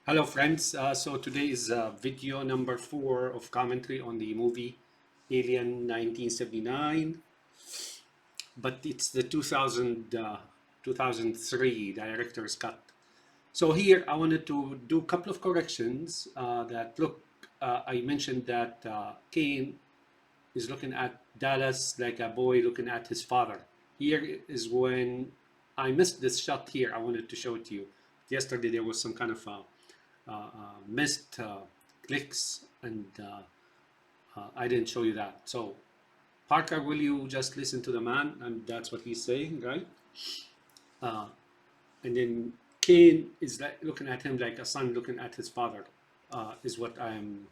Hello friends, so today is video number 4 of commentary on the movie Alien 1979, but it's the 2003 director's cut. So here I wanted to do a couple of corrections I mentioned that Kane is looking at Dallas like a boy looking at his father. Here is when I missed this shot here. I wanted to show it to you. Yesterday there was some kind of missed clicks and I didn't show you that. So Parker, will you just listen to the man? And that's what he's saying, right? And then Kane is like looking at him like a son looking at his father, is what I'm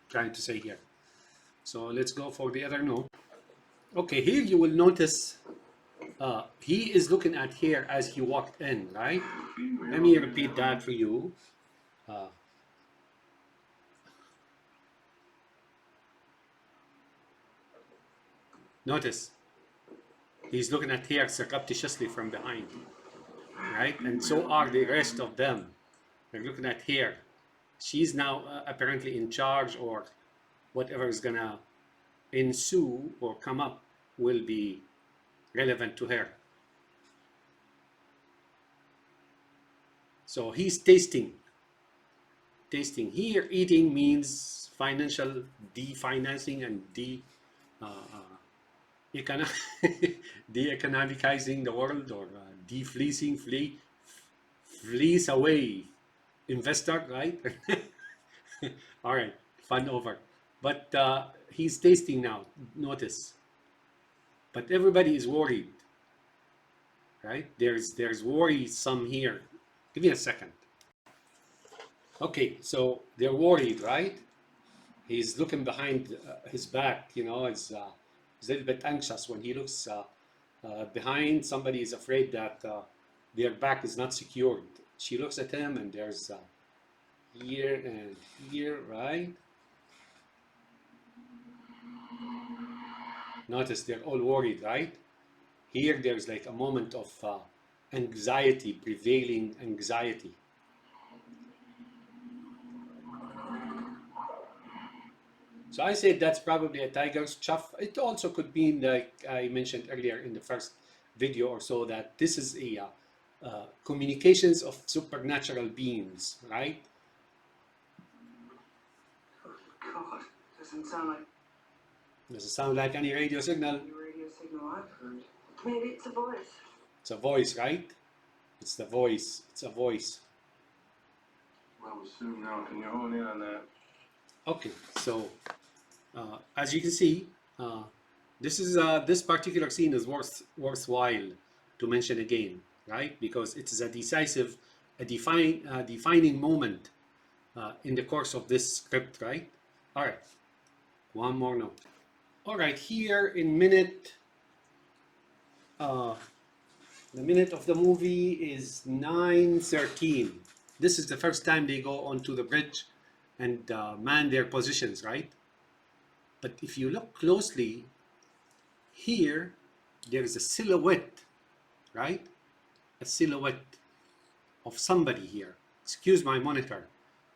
trying to say here. So let's go for the other note. Okay, here you will notice he is looking at here as he walked in, right? Let me repeat that for you. Notice he's looking at here surreptitiously from behind, right? And so are the rest of them. They're looking at here. She's now apparently in charge, or whatever is gonna ensue or come up will be relevant to her. So he's tasting here. Eating means financial de-financing and de-economicizing the world, or de-fleecing, fleece away investor, right? All right, fun over. But he's tasting now, notice. But everybody is worried, right? There's worrisome here. Give me a second. Okay, so they're worried, right? He's looking behind his back, you know, he's a little bit anxious when he looks behind. Somebody is afraid that their back is not secured. She looks at him and there's here and here, right? Notice they're all worried, right? Here there's like a moment of anxiety, prevailing anxiety. So I said that's probably a tiger's chuff. It also could be, like I mentioned earlier in the first video or so, that this is a communications of supernatural beings, right? Oh God, doesn't sound like any radio signal. any radio signal I've heard. Maybe it's a voice. It's a voice, right? It's the voice. It's a voice. Well, soon now, can you hone in on that? Okay, so as you can see, this particular scene is worthwhile to mention again, right? Because it is a defining moment in the course of this script, right? All right, one more note. All right, here in the minute of the movie is 9:13. This is the first time they go onto the bridge and man their positions, right? But if you look closely, here there is a silhouette, right? A silhouette of somebody here. Excuse my monitor,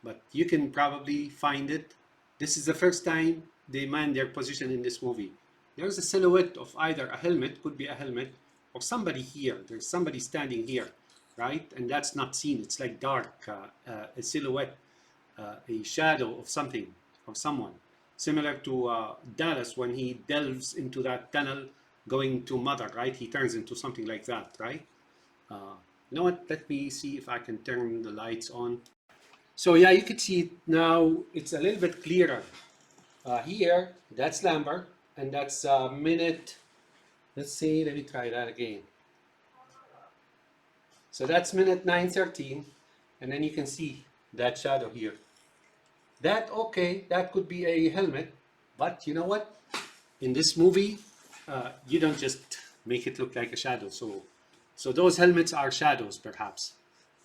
but you can probably find it. This is the first time they man their position in this movie. There's a silhouette of either a helmet, could be a helmet, or somebody here. There's somebody standing here, right? And that's not seen. It's like dark, a silhouette, a shadow of something, of someone. Similar to Dallas when he delves into that tunnel going to Mother, right? He turns into something like that, right? You know what? Let me see if I can turn the lights on. So yeah, you can see it now. It's a little bit clearer. Here, that's Lambert, and that's minute. Let's see. Let me try that again. So that's minute 9:13, and then you can see that shadow here. That, okay, that could be a helmet, but you know what? In this movie, you don't just make it look like a shadow. So those helmets are shadows, perhaps.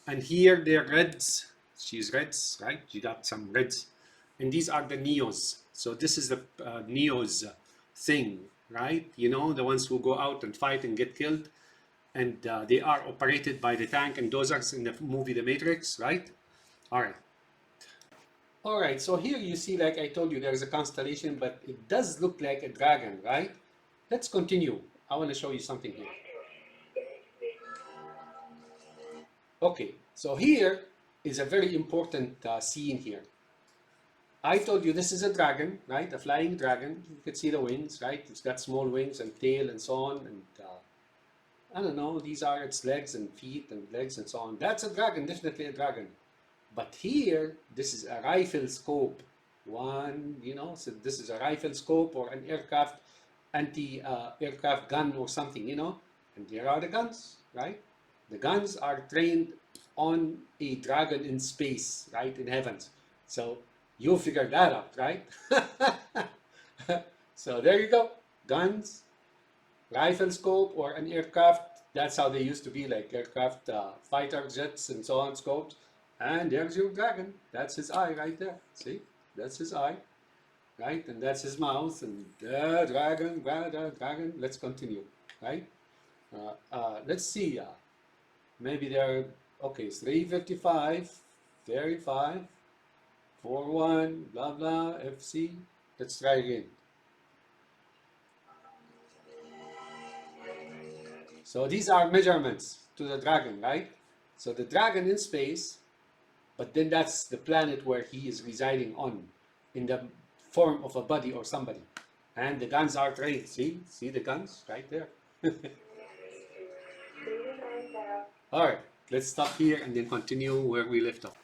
And here they're reds. She's reds, right? You got some reds. And these are the Neos. So this is the Neos thing, right? You know, the ones who go out and fight and get killed. And they are operated by the tank and dozers in the movie The Matrix, right? All right. All right, so here you see, like I told you, there's a constellation, but it does look like a dragon, right? Let's continue. I want to show you something here. Okay, so here is a very important scene here. I told you this is a dragon, right? A flying dragon. You can see the wings, right? It's got small wings and tail and so on. And I don't know, these are its legs and feet and legs and so on. That's a dragon, definitely a dragon. But here, this is a rifle scope. So this is a rifle scope or an aircraft, anti-aircraft gun or something, And there are the guns, right? The guns are trained on a dragon in space, right? In heavens. So you figured that out, right? So there you go. Guns, rifle scope, or an aircraft. That's how they used to be, like aircraft, fighter jets, and so on, scopes. And there's your dragon. That's his eye right there. See? That's his eye. Right? And that's his mouth. And the dragon. Let's continue. Right? Let's see. Maybe they're, okay, 355, 35, 41, blah, blah, FC. Let's try again. So these are measurements to the dragon, right? So the dragon in space, but then that's the planet where he is residing on, in the form of a buddy or somebody. And the guns are trained. See the guns right there. All right, let's stop here and then continue where we left off.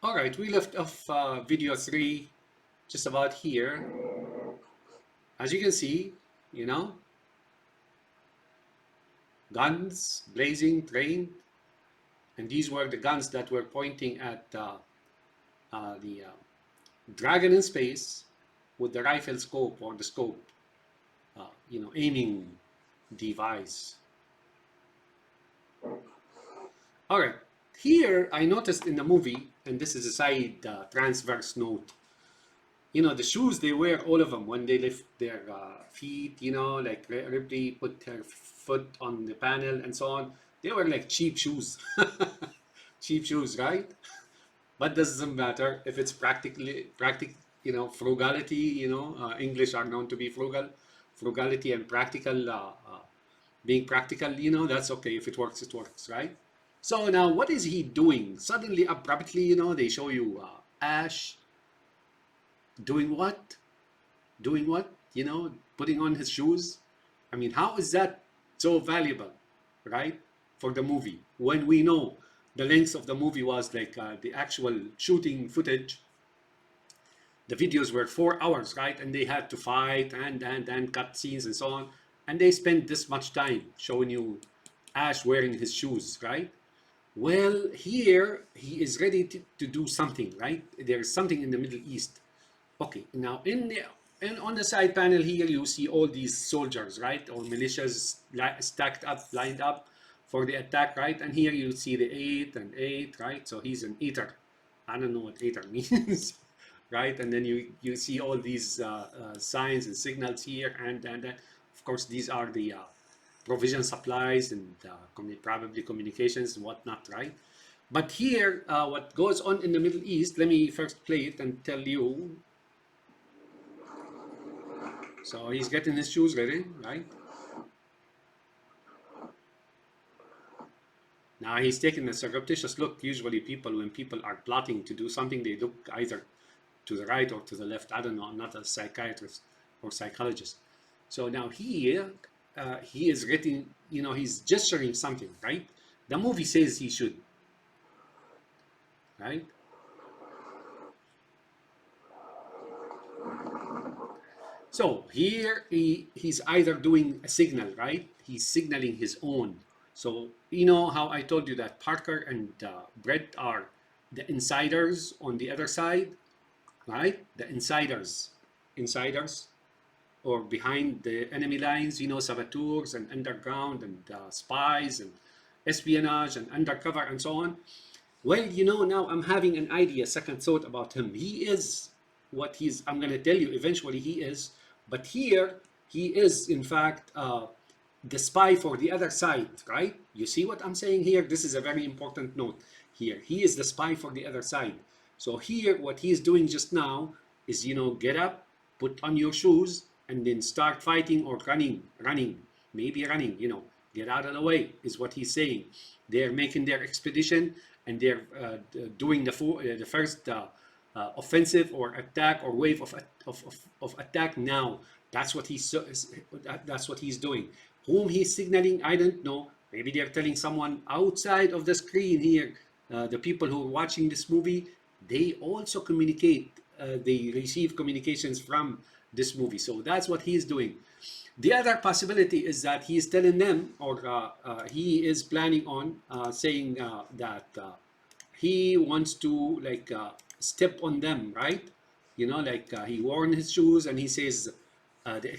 All right, we left off video 3 just about here. As you can see, guns blazing, trained, and these were the guns that were pointing at the dragon in space with the rifle scope or the scope, aiming device. All right, here I noticed in the movie, and this is a side transverse note, the shoes they wear, all of them, when they lift their feet, like Ripley put her foot on the panel and so on, they were like cheap shoes. Cheap shoes, right? But doesn't matter if it's frugality, English are known to be frugality and practical, being practical, that's okay. If it works, it works, right? So now what is he doing? Suddenly, abruptly, they show you Ash doing what? Doing what? Putting on his shoes. I mean, how is that so valuable, right? For the movie, when we know the length of the movie was like the actual shooting footage, the videos were 4 hours, right? And they had to fight and cut scenes and so on. And they spent this much time showing you Ash wearing his shoes, right? Well, here he is ready to do something, right? There's something in the Middle East. Okay, now on the side panel here, you see all these soldiers, right? Or militias stacked up, lined up for the attack, right? And here you see the 8 and 8, right? So he's an eater. I don't know what eater means, right? And then you see all these signs and signals here, and of course these are the provision supplies and probably communications and whatnot, right? But here, what goes on in the Middle East, let me first play it and tell you. So he's getting his shoes ready, right? Now he's taking a surreptitious look. Usually when people are plotting to do something, they look either to the right or to the left. I don't know, I'm not a psychiatrist or psychologist. So now he is getting, he's gesturing something, right? The movie says he should, right? So here he's either doing a signal, right? He's signaling his own. So you know how I told you that Parker and Brett are the insiders on the other side, right? The insiders, or behind the enemy lines, saboteurs and underground and spies and espionage and undercover and so on. Well, now I'm having an idea, second thought about him. He is what I'm going to tell you eventually he is, but here he is, in fact, the spy for the other side, right? You see what I'm saying here? This is a very important note here. He is the spy for the other side. So here, what he's doing just now is, get up, put on your shoes, and then start fighting or running, maybe running, get out of the way, is what he's saying. They're making their expedition, and they're doing the first offensive or attack or wave of attack now. That's what that's what he's doing. Whom he's signaling, I don't know. Maybe they're telling someone outside of the screen here. The people who are watching this movie, they also communicate. They receive communications from this movie. So that's what he's doing. The other possibility is that he's telling them, or he is planning on saying that he wants to step on them, right? He wore his shoes and he says the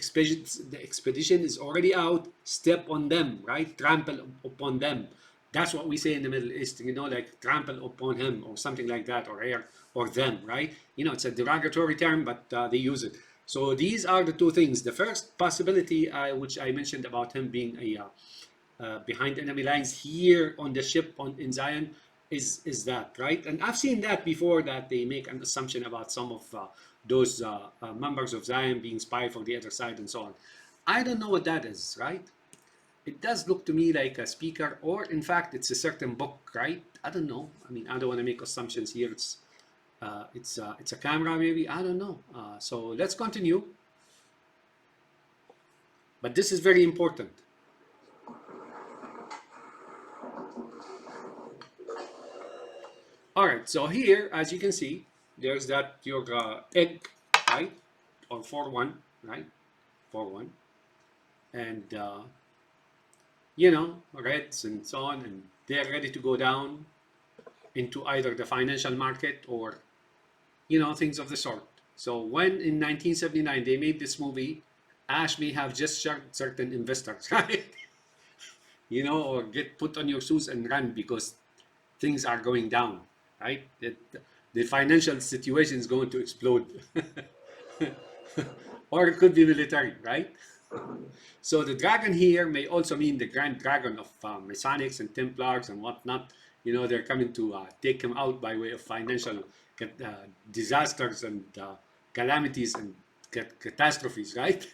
expedition is already out. Step on them, right? Trample upon them. That's what we say in the Middle East, like trample upon him or something like that, or her or them, right? It's a derogatory term, but they use it. So these are the two things. The first possibility, which I mentioned about him being a behind enemy lines here on the ship in Zion, is that, right? And I've seen that before, that they make an assumption about some of those members of Zion being spy for the other side and so on. I don't know what that is, right? It does look to me like a speaker, or in fact, it's a certain book, right? I don't know. I mean, I don't want to make assumptions here. It's a camera, maybe. I don't know. So let's continue. But this is very important. All right. So here, as you can see, there's that your egg, right? Or 4-1, right? 4-1, and reds and so on, and they're ready to go down into either the financial market or things of the sort. So when in 1979 they made this movie, Ash may have just shocked certain investors, right? Or get put on your shoes and run because things are going down, right? The financial situation is going to explode. Or it could be military, right? So the dragon here may also mean the grand dragon of Masonics and Templars and whatnot. They're coming to take him out by way of financial disasters and calamities and catastrophes, right?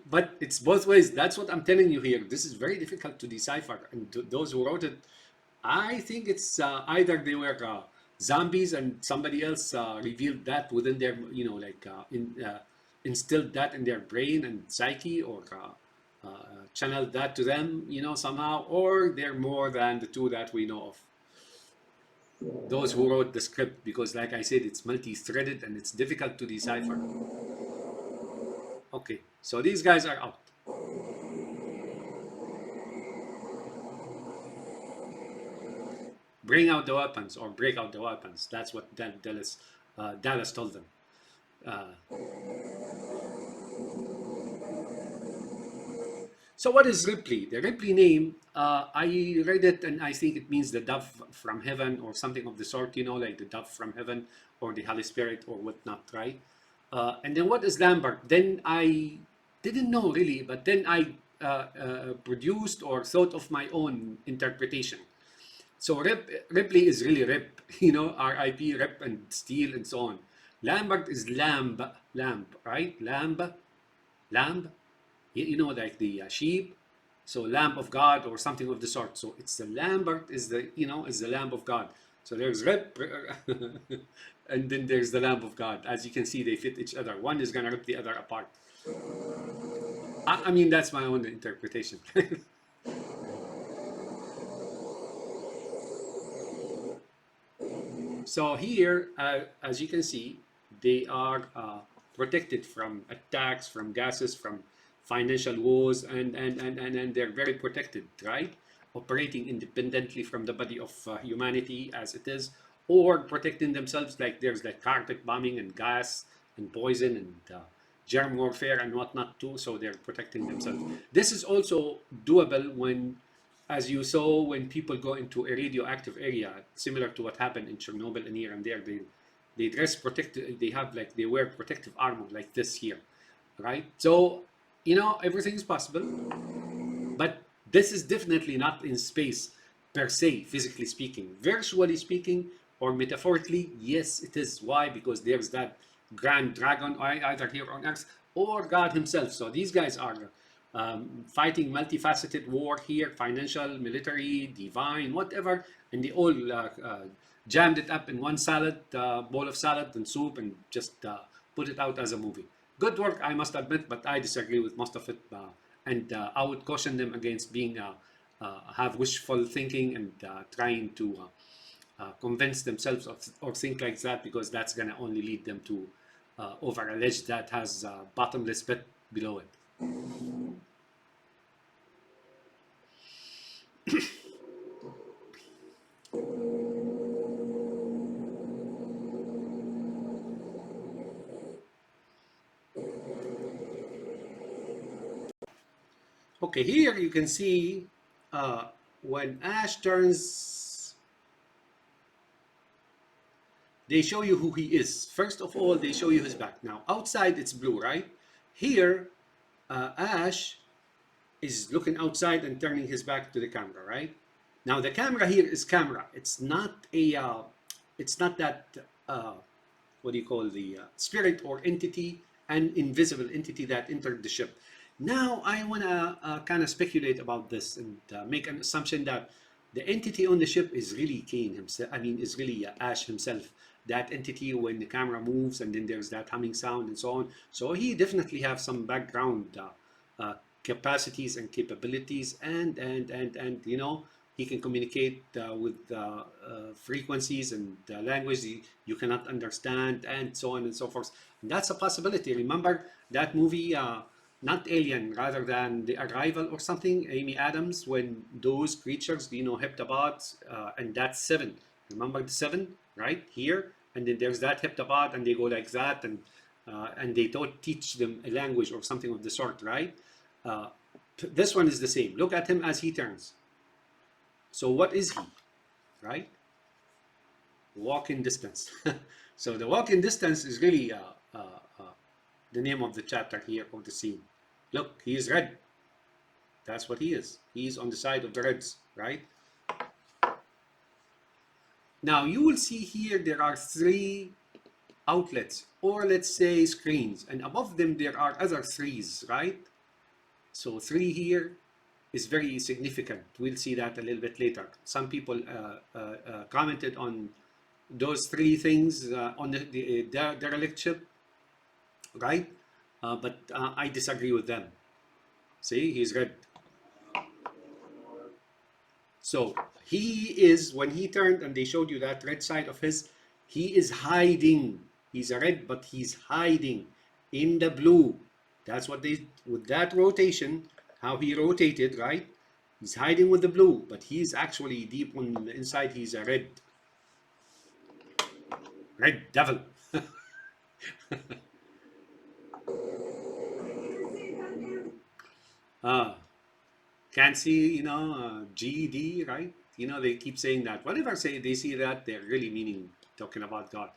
But it's both ways. That's what I'm telling you here. This is very difficult to decipher. And those who wrote it, I think it's either they were zombies and somebody else revealed that within their, instilled that in their brain and psyche, or channeled that to them, somehow, or they're more than the two that we know of. Those who wrote the script, because like I said, it's multi-threaded and it's difficult to decipher. Okay, so these guys are out. Bring out the weapons, or break out the weapons. That's what Dallas told them. So what is Ripley? The Ripley name, I read it and I think it means the dove from heaven or something of the sort, like the dove from heaven or the Holy Spirit or whatnot, right? And then what is Lambert? Then I didn't know really, but then I produced or thought of my own interpretation. So Ripley is really Rip, R-I-P, Rip and Steel and so on. Lambert is lamb, right? Lamb, like the sheep. So Lamb of God or something of the sort. So it's the Lambert is the Lamb of God. So there's Rip, and then there's the Lamb of God. As you can see, they fit each other. One is gonna rip the other apart. I mean, that's my own interpretation. So here, as you can see, they are protected from attacks, from gases, from financial woes, and they're very protected, right? Operating independently from the body of humanity as it is, or protecting themselves, like there's like carpet bombing and gas and poison and germ warfare and whatnot too, so they're protecting themselves. This is also doable when, as you saw, when people go into a radioactive area, similar to what happened in Chernobyl and here and there, they dress protected, they wear protective armor like this here, right? So, everything is possible, but this is definitely not in space per se, physically speaking. Virtually speaking, Or metaphorically, yes, it is. Why? Because there's that grand dragon either here on Earth or God himself. So these guys are fighting multifaceted war here, financial, military, divine, whatever, and they all jammed it up in one salad, bowl of salad and soup, and just put it out as a movie. Good work, I must admit, but I disagree with most of it, and I would caution them against being have wishful thinking and trying to convince themselves or think like that, because that's going to only lead them to over a ledge that has a bottomless pit below it. Okay, here you can see when Ash turns, they show you who he is. First of all, they show you his back. Now, outside it's blue, right? Here, Ash is looking outside and turning his back to the camera, right? Now, the camera here is camera. It's not a, it's not that, what do you call the spirit or entity, an invisible entity that entered the ship. Now, I want to kind of speculate about this and make an assumption that the entity on the ship is really Kane himself. I mean, is really Ash himself. That entity when the camera moves and then there's that humming sound and so on. So he definitely have some background capacities and capabilities, and you know, he can communicate with frequencies and language you cannot understand, and so on and so forth. And that's a possibility. Remember that movie, not Alien, rather than The Arrival or something, Amy Adams, when those creatures, you know, heptapods, and that's Seven. Remember the Seven, right? Here, and then there's that heptapod, and they go like that, and they don't teach them a language or something of the sort, right? This one is the same. Look at him as he turns. So what is he, right? Walking distance. So the walking distance is really the name of the chapter here, or the scene. Look, he is red. That's what he is. He's on the side of the reds, right? Now you will see here there are 3 outlets, or let's say screens, and above them there are other 3s, right? So 3 here is very significant. We'll see that a little bit later. Some people commented on those 3 things on the derelict ship, right? But I disagree with them. See, he's red. So he is, when he turned and they showed you that red side of his, he is hiding. He's a red, but he's hiding in the blue. That's what they, with that rotation, how he rotated, right? He's hiding with the blue, but he's actually deep on the inside. He's a red. Red devil. Can't see, you know, GD, right? You know, they keep saying that. Whenever say they see that, they're really meaning talking about God.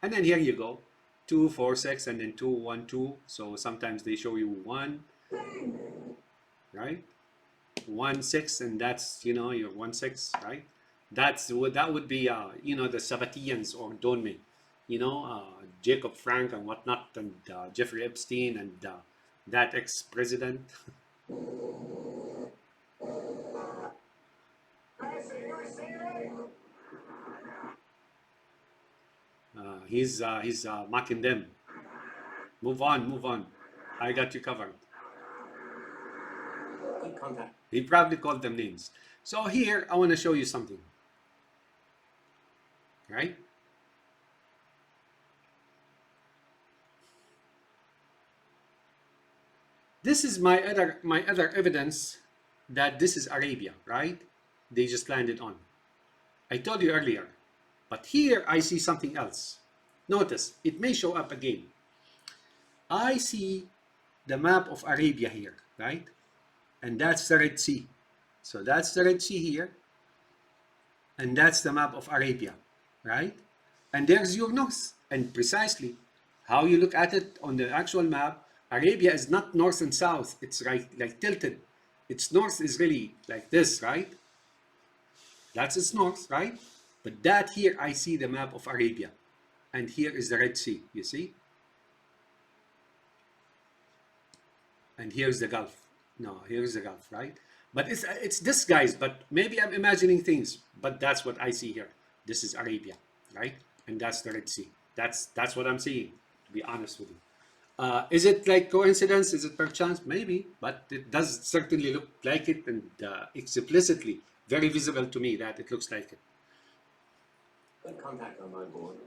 And then here you go, 2, 4, 6, and then 2, 1, 2. So sometimes they show you 1, right? 1, 6, and that's, you know, your 1, 6, right? That would be, you know, the Sabbateans or Donme, you know, Jacob Frank and whatnot, and Jeffrey Epstein and that ex-president. He's mocking them. Move on, move on. I got you covered. Good contact. He probably called them names. So here, I want to show you something. Right? This is my other evidence that this is Arabia, right? They just landed on. I told you earlier. But here I see something else. Notice, it may show up again. I see the map of Arabia here, right? And that's the Red Sea. So that's the Red Sea here. And that's the map of Arabia, right? And there's your north. And precisely how you look at it on the actual map, Arabia is not north and south. It's like tilted. Its north is really like this, right? That's its north, right? But that here, I see the map of Arabia. And here is the Red Sea, you see? And here's the Gulf. No, here's the Gulf, right? But it's this, guys, but maybe I'm imagining things, but that's what I see here. This is Arabia, right? And that's the Red Sea. That's what I'm seeing, to be honest with you. Is it like coincidence? Is it perchance? Maybe, but it does certainly look like it, and it's implicitly very visible to me that it looks like it. Got contact on my board.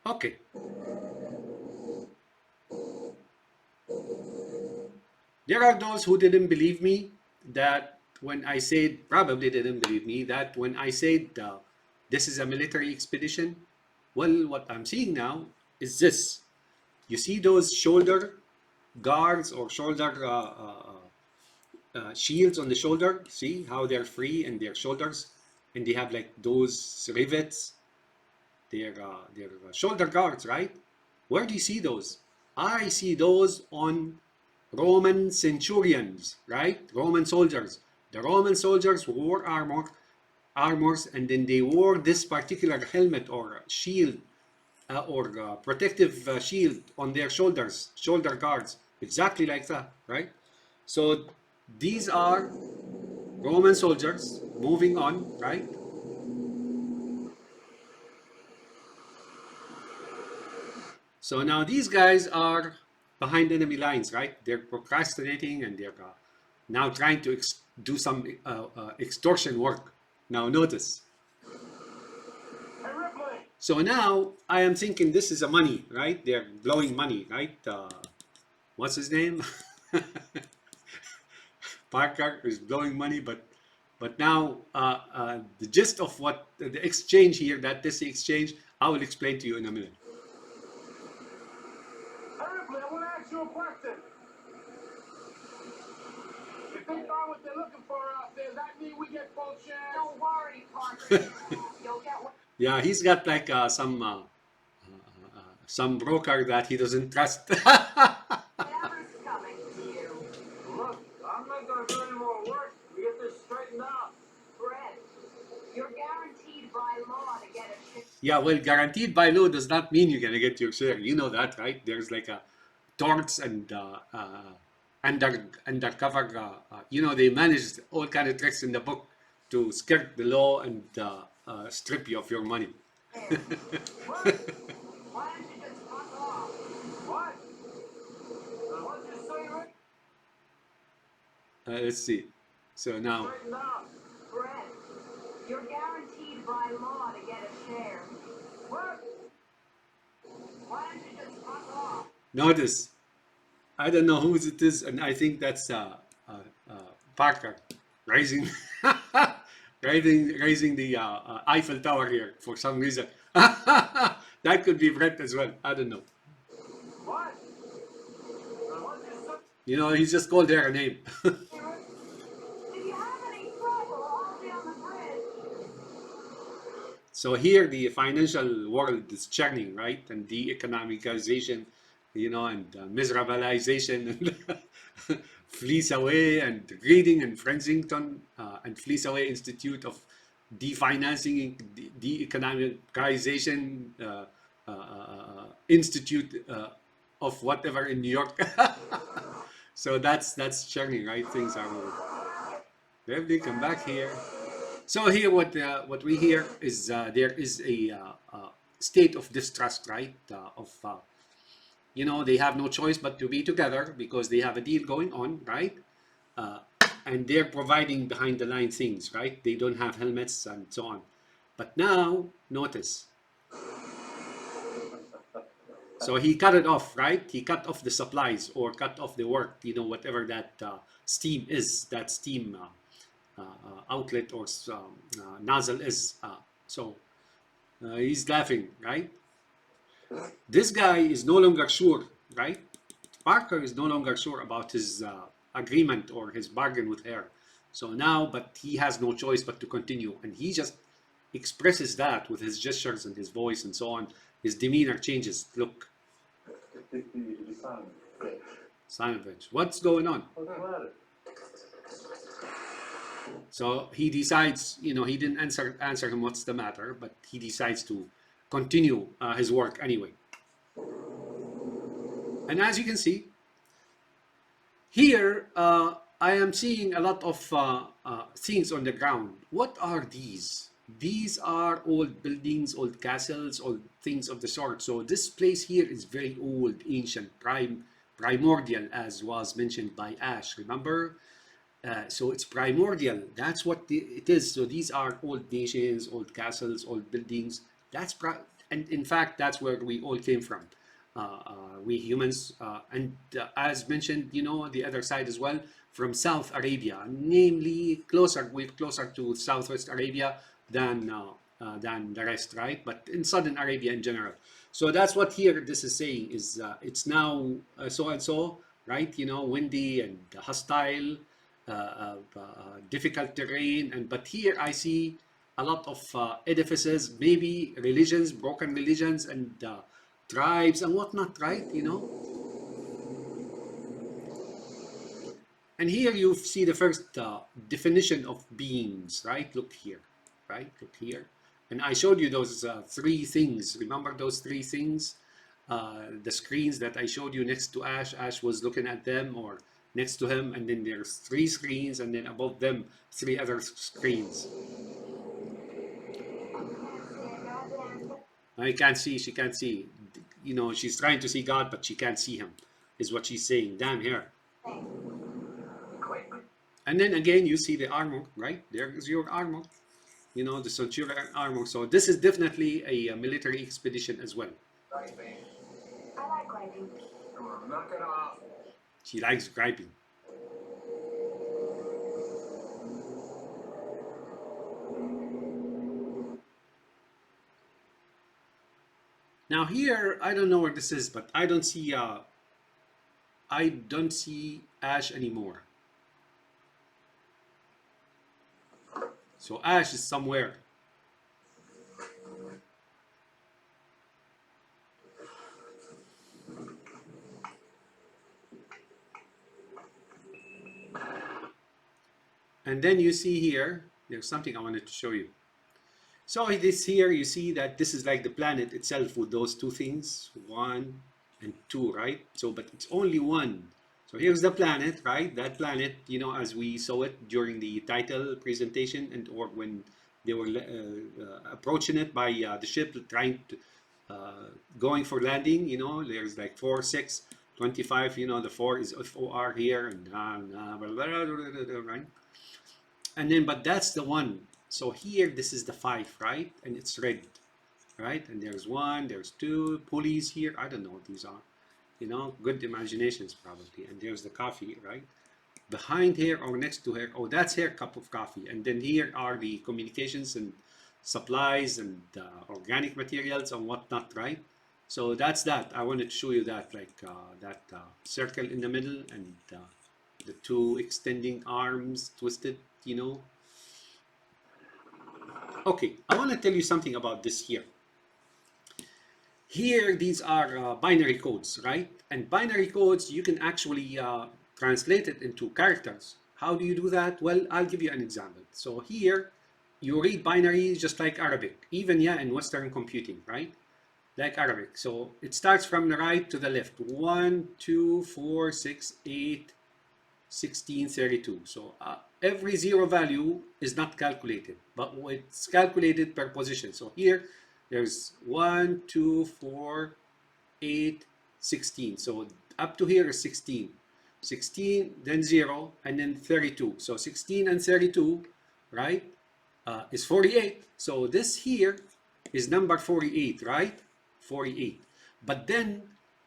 Okay. There are those who didn't believe me that when I said, probably didn't believe me, that when I said this is a military expedition, well, what I'm seeing now is this. You see those shoulder guards or shoulder shields on the shoulder? See how they're free in their shoulders? And they have like those rivets. They're shoulder guards, right? Where do you see those? I see those on Roman centurions, right? Roman soldiers. The Roman soldiers wore armors, and then they wore this particular helmet or shield or protective shield on their shoulders, shoulder guards, exactly like that, right? So these are Roman soldiers moving on, right? So now these guys are behind enemy lines, right? They're procrastinating and they're now trying to do some extortion work. Now notice. So now I am thinking this is a money, right? They're blowing money, right? What's his name? Parker is blowing money, but now the gist of what the exchange here, that this exchange, I will explain to you in a minute. I want to ask you a question. If they find what they're looking for out there, does that mean we get full shares? Don't worry, Parker. You'll get what. Yeah, he's got like some broker that he doesn't trust. Whatever's coming to you. Look, I'm not going to do any more work. We get this straightened out. Brett, you're guaranteed by law to get a share. Yeah, well, guaranteed by law does not mean you're gonna get your share. You know that, right? There's like a torts and undercover. You know, they manage all kind of tricks in the book to skirt the law and strip you of your money. Why don't you just fuck off? What? What did you say, Rick? Let's see. So now, Straightened out. Brett, you're guaranteed by law to get a share. What? Why don't you just fuck off? notice. I don't know whose it is, and I think that's Parker raising, raising the Eiffel Tower here for some reason. That could be Brett as well. I don't know. What? What did you say? You know, he's just called their name. If you have any trouble, I'll be on the bridge. So here the financial world is churning, right? And de-economicalization, you know, and miserabilization, and Fleece Away, and Reading, and Frensington, and Fleece Away Institute of Definancing, De-economicalization Institute of whatever in New York. So that's churning, right? Things are moving. Lovely, come back here. So here, what we hear is there is a state of distrust, right? You know, they have no choice but to be together because they have a deal going on, right? And they're providing behind the line things, right? They don't have helmets and so on. But now, notice. So he cut it off, right? He cut off the supplies or cut off the work, you know, whatever that steam is, that steam outlet or nozzle is. So he's laughing, right? This guy is no longer sure, right? Parker is no longer sure about his agreement or his bargain with her. So now, but he has no choice but to continue. And he just expresses that with his gestures and his voice and so on. His demeanor changes. Look. Son of a bitch. What's going on? What's the matter? So he decides, you know, he didn't answer him what's the matter, but he decides to continue his work anyway. And as you can see, here I am seeing a lot of things on the ground. What are these? These are old buildings, old castles, old things of the sort. So this place here is very old, ancient, primordial, as was mentioned by Ash. Remember? So it's primordial. That's what it is. So these are old nations, old castles, old buildings. And in fact, that's where we all came from. We humans, and as mentioned, you know, the other side as well, from South Arabia, namely we're closer to Southwest Arabia than the rest, right? But in Southern Arabia in general. So that's what here this is saying is it's now so and so, right? You know, windy and hostile, difficult terrain, and but here I see a lot of edifices, maybe religions, broken religions, and tribes and whatnot, right? You know, and here you see the first definition of beings, right? Look here, right? Look here, and I showed you those three things. Remember those three things? The screens that I showed you next to Ash. Ash was looking at them, or next to him, and then there's three screens, and then above them three other screens. I can't see, she can't see. You know, she's trying to see God, but she can't see him, is what she's saying. Damn here. And then again, you see the armor, right? There's your armor. You know, the Centurion armor. So this is definitely a military expedition as well. I like griping. Knock it off. She likes griping. Now here, I don't know where this is, but I don't see Ash anymore. So Ash is somewhere. And then you see here, there's something I wanted to show you. So this here, you see that this is like the planet itself with those two things, 1 and 2, right? So, but it's only one. So here's the planet, right? That planet, you know, as we saw it during the title presentation, and or when they were approaching it by the ship, trying to, going for landing, you know, there's like 4, 6, 25, you know, the 4 is FOR here, and right? And then, but that's the one. So here, this is the 5, right? And it's red, right? And there's 1, there's 2 pulleys here. I don't know what these are. You know, good imaginations probably. And there's the coffee, right? Behind here or next to her, oh, that's her cup of coffee. And then here are the communications and supplies and organic materials and whatnot, right? So that's that. I wanted to show you that, like that circle in the middle and the 2 extending arms twisted, you know. Okay, I want to tell you something about this here. Here, these are binary codes, right? And binary codes, you can actually translate it into characters. How do you do that? Well, I'll give you an example. So here, you read binary just like Arabic, even in Western computing, right? Like Arabic. So it starts from the right to the left. 1, 2, 4, 6, 8, 16, 32. So every 0 value is not calculated, but it's calculated per position. So here, there's 1, 2, 4, 8, 16. So up to here is 16. 16, then 0, and then 32. So 16 and 32, right, is 48. So this here is number 48, right? 48. But then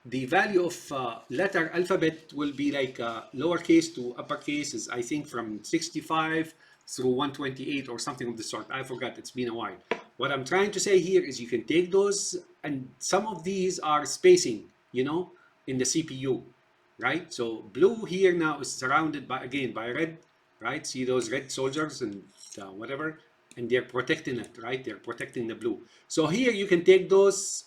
the value of letter alphabet will be like lowercase to uppercase is, I think, from 65 through 128 or something of the sort. I forgot, it's been a while. What I'm trying to say here is you can take those, and some of these are spacing, you know, in the CPU, right? So blue here now is surrounded by, again, by red, right? See those red soldiers and whatever, and they're protecting it, right? They're protecting the blue. So here you can take those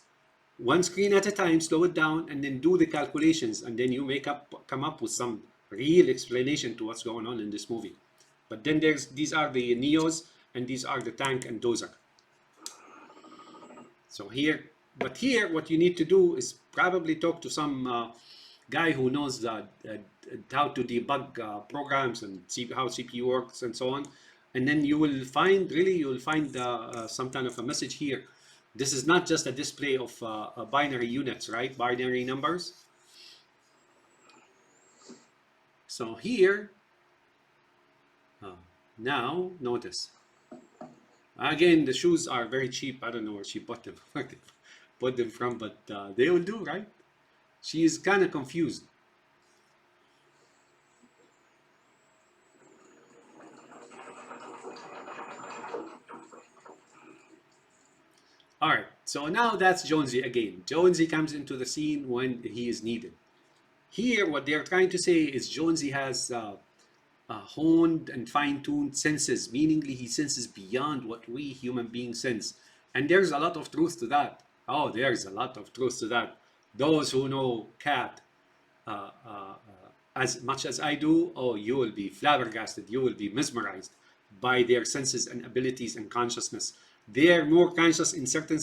one screen at a time, slow it down, and then do the calculations, and then you come up with some real explanation to what's going on in this movie. But then these are the Neos, and these are the tank and dozer. So here, but here, what you need to do is probably talk to some guy who knows how to debug programs and see how CPU works and so on. And then you will find, really, you will find some kind of a message here. This is not just a display of binary units, right? Binary numbers. So here, now notice. Again, the shoes are very cheap. I don't know where she bought them, bought them from, but they will do, right? She is kind of confused. All right, so now that's Jonesy again. Jonesy comes into the scene when he is needed. Here, what they're trying to say is Jonesy has honed and fine-tuned senses, meaning he senses beyond what we human beings sense. And there's a lot of truth to that. Oh, there's a lot of truth to that. Those who know cat as much as I do, oh, you will be flabbergasted. You will be mesmerized by their senses and abilities and consciousness. They are more conscious in certain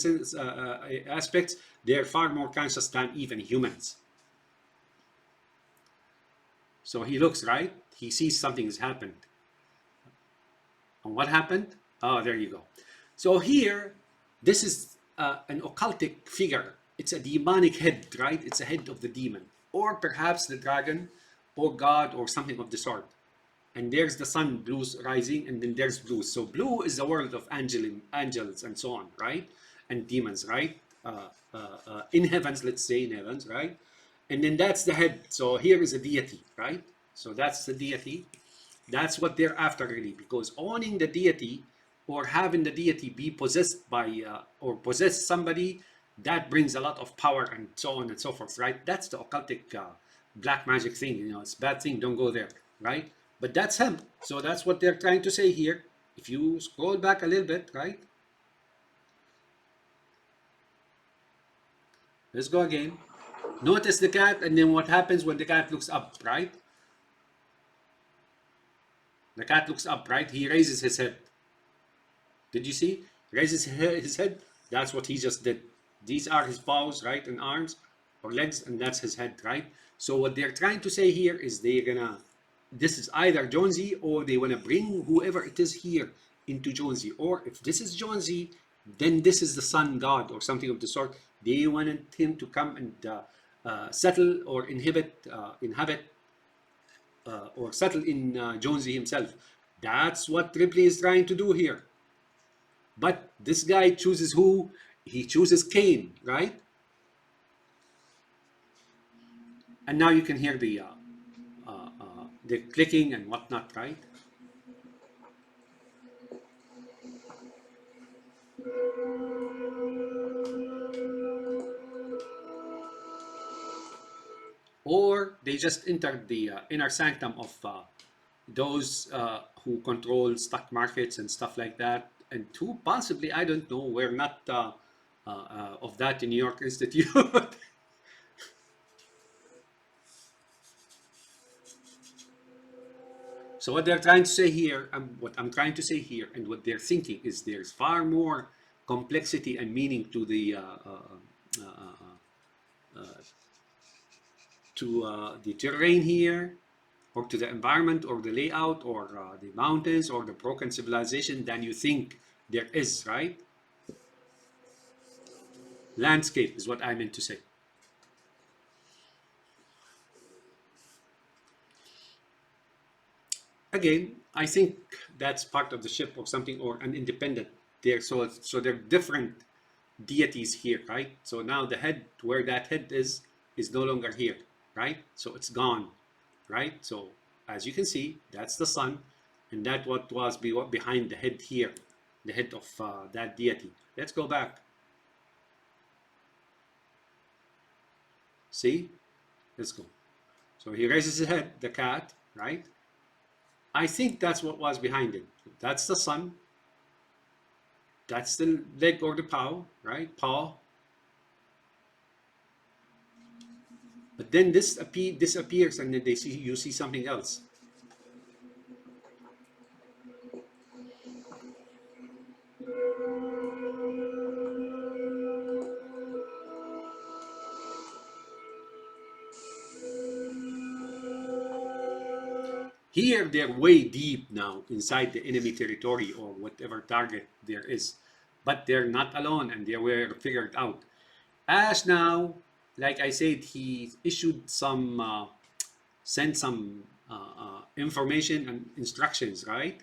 aspects. They are far more conscious than even humans. So he looks, right? He sees something has happened. And what happened? Oh, there you go. So here, this is an occultic figure. It's a demonic head, right? It's a head of the demon. Or perhaps the dragon, or God, or something of the sort. And there's the sun, blues rising, and then there's blue. So blue is the world of angels and so on, right? And demons, right? In heavens, let's say in heavens, right? And then that's the head. So here is a deity, right? So that's the deity. That's what they're after, really, because owning the deity or having the deity be possessed by or possess somebody, that brings a lot of power and so on and so forth, right? That's the occultic black magic thing. You know, it's a bad thing. Don't go there, right? But that's him. So that's what they're trying to say here. If you scroll back a little bit, right? Let's go again. Notice the cat, and then what happens when the cat looks up, right? The cat looks up, right? He raises his head. Did you see? Raises his head. That's what he just did. These are his paws, right? And arms or legs, and that's his head, right? So what they're trying to say here is they're gonna, this is either Jonesy or they wanna bring whoever it is here into Jonesy. Or if this is Jonesy, then this is the sun god or something of the sort. They wanted him to come and settle or inhabit or settle in Jonesy himself. That's what Ripley is trying to do here. But this guy chooses who? He chooses Kane, right? And now you can hear the clicking and whatnot, right? Or they just entered the inner sanctum of those who control stock markets and stuff like that, and who possibly, I don't know, we're not of that in New York Institute. So what they're trying to say here, what I'm trying to say here, and what they're thinking is there's far more complexity and meaning to the terrain here, or to the environment, or the layout, or the mountains, or the broken civilization than you think there is, right? Landscape is what I meant to say. Again, I think that's part of the ship or something, or an independent there. So they're different deities here, right? So now the head, where that head is no longer here, right? So it's gone, right? So as you can see, that's the sun, and that what was behind the head here, the head of that deity. Let's go back. See? Let's go. So he raises his head, the cat, right? I think that's what was behind it. That's the sun. That's the leg or the paw, right? Paw. But then this disappears, and then you see something else. Here, they're way deep now inside the enemy territory or whatever target there is. But they're not alone and they were figured out. Ash now, like I said, he issued some, sent some information and instructions, right?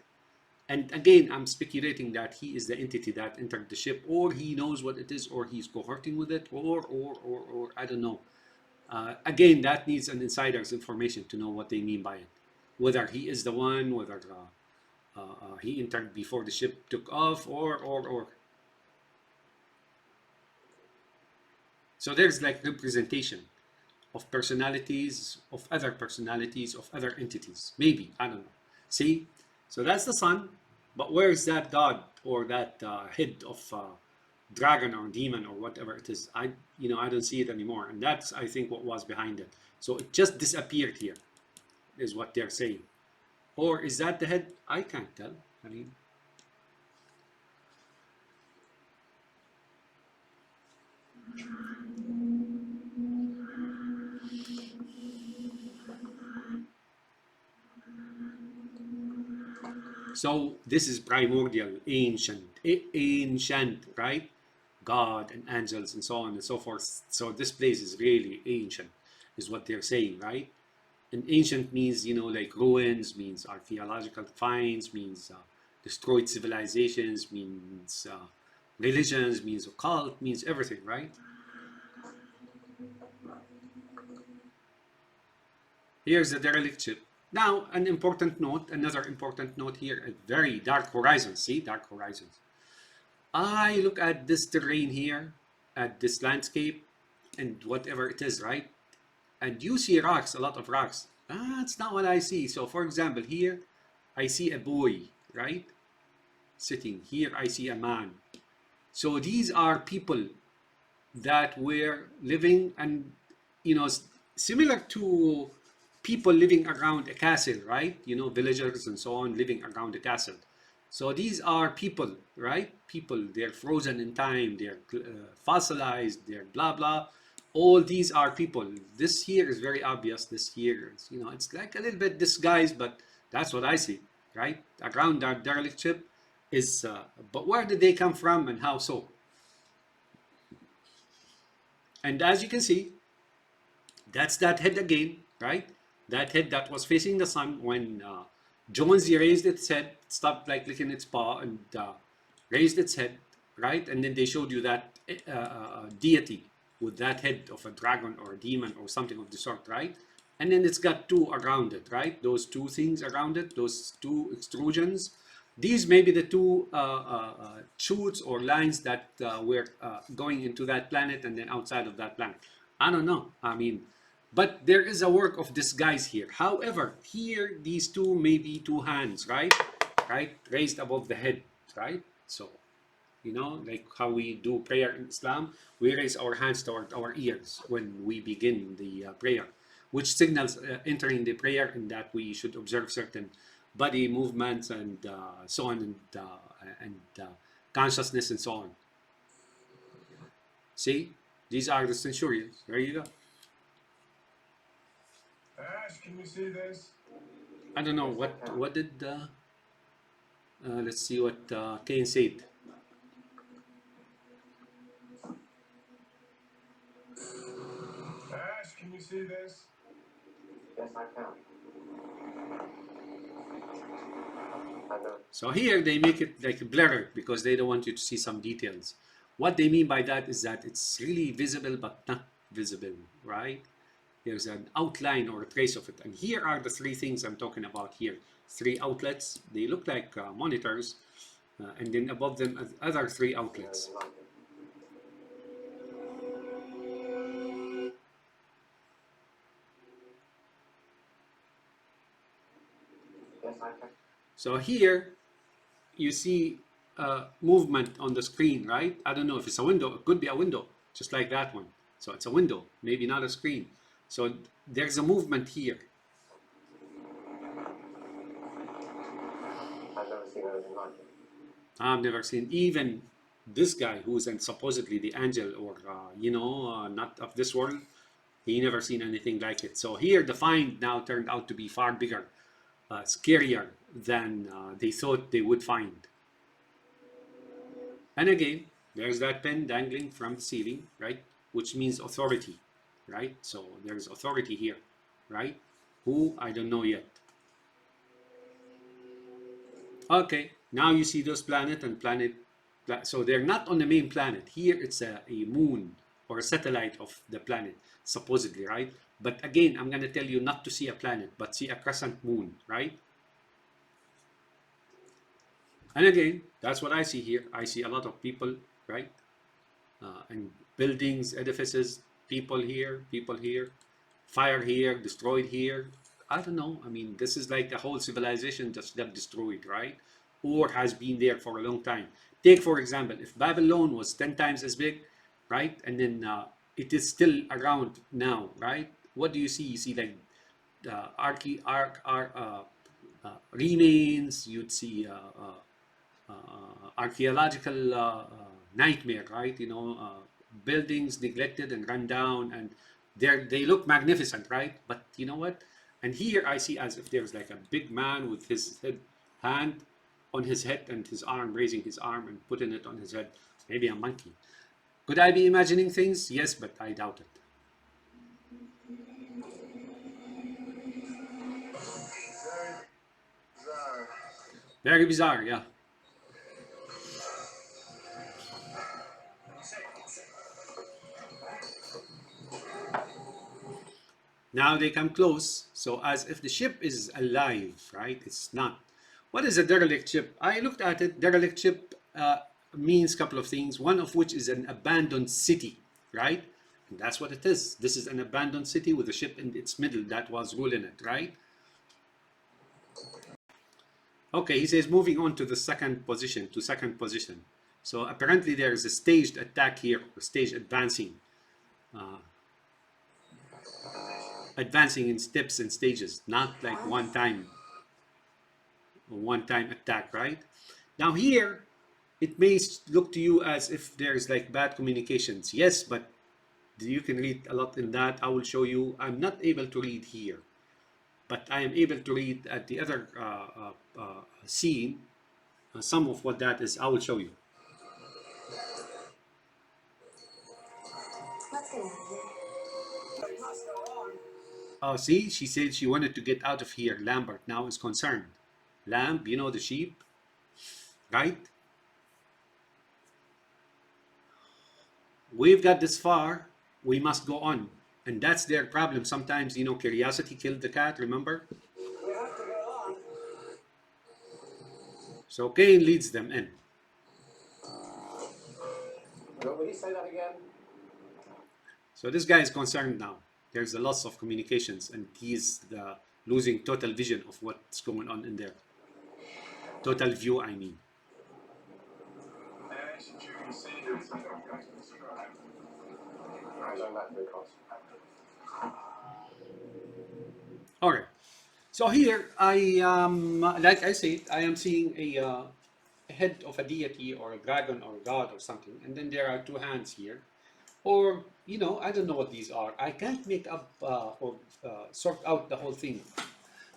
And again, I'm speculating that he is the entity that entered the ship, or he knows what it is, or he's cohorting with it, or I don't know. Again, that needs an insider's information to know what they mean by it. Whether he is the one, whether he entered before the ship took off, or. So there's like representation of personalities, of other entities. Maybe, I don't know. See? So that's the sun. But where is that god or that head of dragon or demon or whatever it is? I don't see it anymore. And that's, I think, what was behind it. So it just disappeared here, is what they're saying. Or is that the head? I can't tell. I mean, so this is primordial, ancient, right? God and angels and so on and so forth. So this place is really ancient, is what they're saying, right? And ancient means, like ruins, means archaeological finds, means destroyed civilizations, means religions, means occult, means everything, right? Here's the derelict ship. Now, another important note here, a very dark horizons. See, dark horizons. I look at this terrain here, at this landscape, and whatever it is, right? And you see rocks, a lot of rocks. That's not what I see. So, for example, here, I see a boy, right? Sitting. Here, I see a man. So, these are people that were living and, similar to people living around a castle, right? Villagers and so on living around a castle. So these are people, right? People, they're frozen in time, they're fossilized, they're blah, blah. All these are people. This here is very obvious. This here is, it's like a little bit disguised, but that's what I see, right? Around our derelict ship is, but where did they come from and how so? And as you can see, that's that head again, right? That head that was facing the sun when Jonesy raised its head, stopped like licking its paw and raised its head, right? And then they showed you that deity with that head of a dragon or a demon or something of the sort, right? And then it's got two around it, right? Those two things around it, those two extrusions. These may be the two shoots or lines that were going into that planet and then outside of that planet. I don't know. I mean, but there is a work of disguise here. However, here, these two may be two hands, right? Right? Raised above the head, right? So, like how we do prayer in Islam, we raise our hands toward our ears when we begin the prayer, which signals entering the prayer and that we should observe certain body movements and so on and consciousness and so on. See? These are the centurions. There you go. Ash, can you see this? I don't know what did let's see what Cain said. Ash, can you see this? Yes, I can. I know. So here they make it like blurred because they don't want you to see some details. What they mean by that is that it's really visible but not visible, right? There's an outline or a trace of it. And here are the three things I'm talking about here. Three outlets. They look like monitors. And then above them, other three outlets. Yes, I can. So here, you see movement on the screen, right? I don't know if it's a window. It could be a window, just like that one. So it's a window, maybe not a screen. So there's a movement here. I've never seen anything like it. I've never seen even this guy who's supposedly the angel or, not of this world. He never seen anything like it. So here the find now turned out to be far bigger scarier than they thought they would find. And again, there's that pen dangling from the ceiling, right? Which means authority, right? So there's authority here, right? Who? I don't know yet. Okay, now you see those planet and planet. So they're not on the main planet. Here it's a moon or a satellite of the planet, supposedly, right? But again, I'm going to tell you not to see a planet, but see a crescent moon, right? And again, that's what I see here. I see a lot of people, right? And buildings, edifices, people here, fire here, destroyed here. I don't know. I mean, this is like the whole civilization just got destroyed, right? Or has been there for a long time. Take, for example, if Babylon was 10 times as big, right? And then it is still around now, right? What do you see? You see like remains, you'd see archaeological nightmare, right? Buildings neglected and run down, and they look magnificent, right? But you know what? And here I see as if there's like a big man with his hand on his head and his arm, raising his arm and putting it on his head. Maybe a monkey. Could I be imagining things? Yes, but I doubt it. Very bizarre, yeah. Now they come close, so as if the ship is alive, right? It's not. What is a derelict ship? I looked at it. Derelict ship means a couple of things, one of which is an abandoned city, right? And that's what it is. This is an abandoned city with a ship in its middle that was ruling it, right? Okay, he says moving on to the second position, So apparently there is a staged attack here, or stage advancing. Advancing in steps and stages, not like one time attack, right? Now here, it may look to you as if there's like bad communications. Yes, but you can read a lot in that. I will show you. I'm not able to read here, but I am able to read at the other scene. Some of what that is, I will show you. Let's get out of here. Oh, see, she said she wanted to get out of here. Lambert now is concerned. Lamb, the sheep, right? We've got this far. We must go on. And that's their problem. Sometimes, curiosity killed the cat, remember? We have to go on. So Cain leads them in. Will you say that again? So this guy is concerned now. There's a loss of communications, and he's losing total vision of what's going on in there. Total view, I mean. I learned that because. All right. So here, like I said, I am seeing a head of a deity or a dragon or a god or something, and then there are two hands here, or I don't know what these are. I can't make up or sort out the whole thing.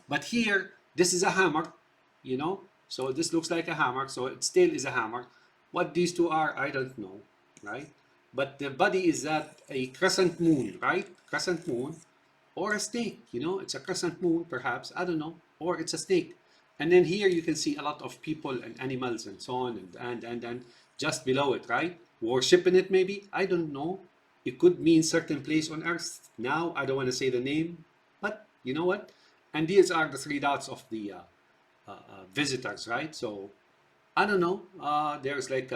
But here, this is a hammer, so this looks like a hammer, so it still is a hammer. What these two are, I don't know, right? But the body is that a crescent moon, right? Crescent moon, or a snake, it's a crescent moon, perhaps, I don't know, or it's a snake. And then here you can see a lot of people and animals and so on, and just below it, right? Worshipping it, maybe, I don't know. It could mean certain place on earth. Now, I don't want to say the name, but you know what? And these are the three dots of the visitors, right? So, I don't know. There's like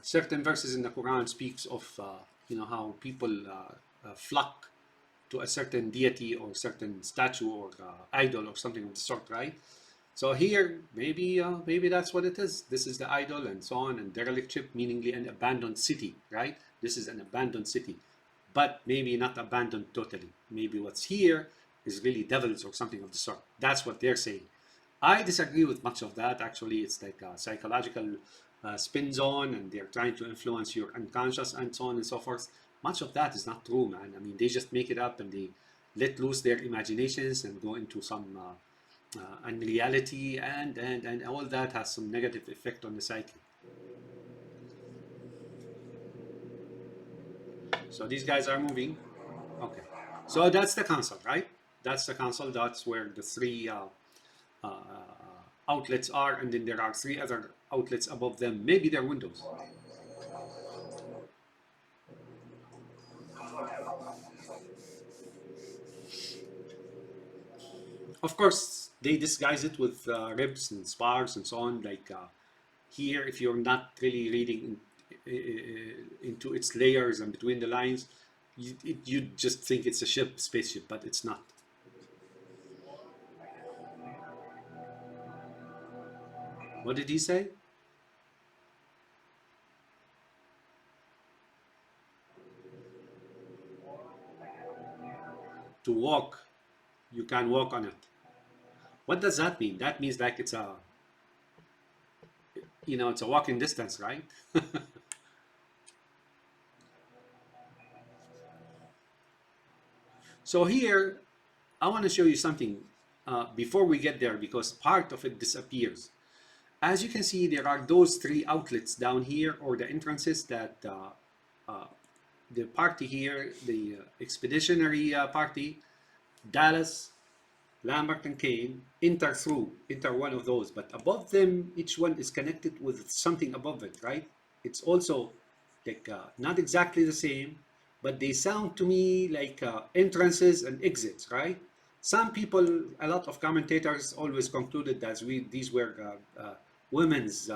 certain verses in the Quran speaks of, how people flock to a certain deity or certain statue or idol or something of the sort, right? So here, maybe that's what it is. This is the idol and so on, and derelict ship, meaningly an abandoned city, right? This is an abandoned city, but maybe not abandoned totally. Maybe what's here is really devils or something of the sort. That's what they're saying. I disagree with much of that. Actually, it's like a psychological spin zone, and they're trying to influence your unconscious and so on and so forth. Much of that is not true, man. I mean, they just make it up and they let loose their imaginations and go into some unreality, and all that has some negative effect on the psyche. So these guys are moving. Okay. So that's the console, right? That's the console. That's where the three uh, outlets are, and then there are three other outlets above them. Maybe they're windows. Of course, they disguise it with ribs and spars and so on. Like here, if you're not really reading into its layers and between the lines, you just think it's a ship, spaceship, but it's not. What did he say? To walk, you can walk on it. What does that mean? That means like it's a, it's a walking distance, right? So here, I want to show you something before we get there, because part of it disappears. As you can see, there are those three outlets down here, or the entrances that the party here, the expeditionary party, Dallas, Lambert, and Kane enter one of those. But above them, each one is connected with something above it, right? It's also like not exactly the same, but they sound to me like entrances and exits, right? Some people, a lot of commentators always concluded that these were women's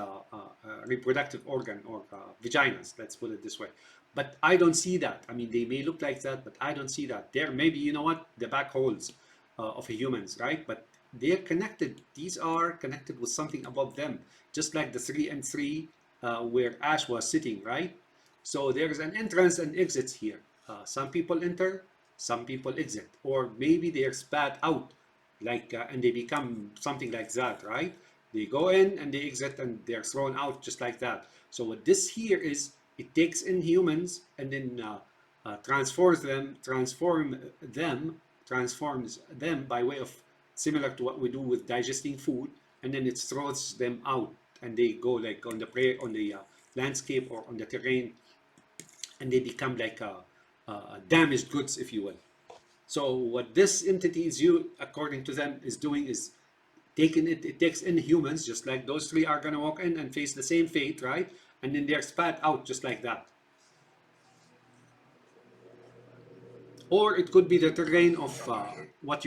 reproductive organ, or vaginas, let's put it this way. But I don't see that. I mean, they may look like that, but I don't see that. There, maybe, you know what, the back holes of humans, right? But they're connected. These are connected with something above them, just like the 3 and 3 where Ash was sitting, right? So there's an entrance and exits here. Some people enter, some people exit, or maybe they're spat out, like and they become something like that, right? They go in and they exit and they're thrown out just like that. So what this here is, it takes in humans and then transforms them by way of similar to what we do with digesting food, and then it throws them out and they go like on the landscape or on the terrain, and they become like damaged goods, if you will. So what this entity is, according to them, is doing is it takes in humans, just like those three are going to walk in and face the same fate, right? And then they're spat out just like that. Or it could be the terrain of what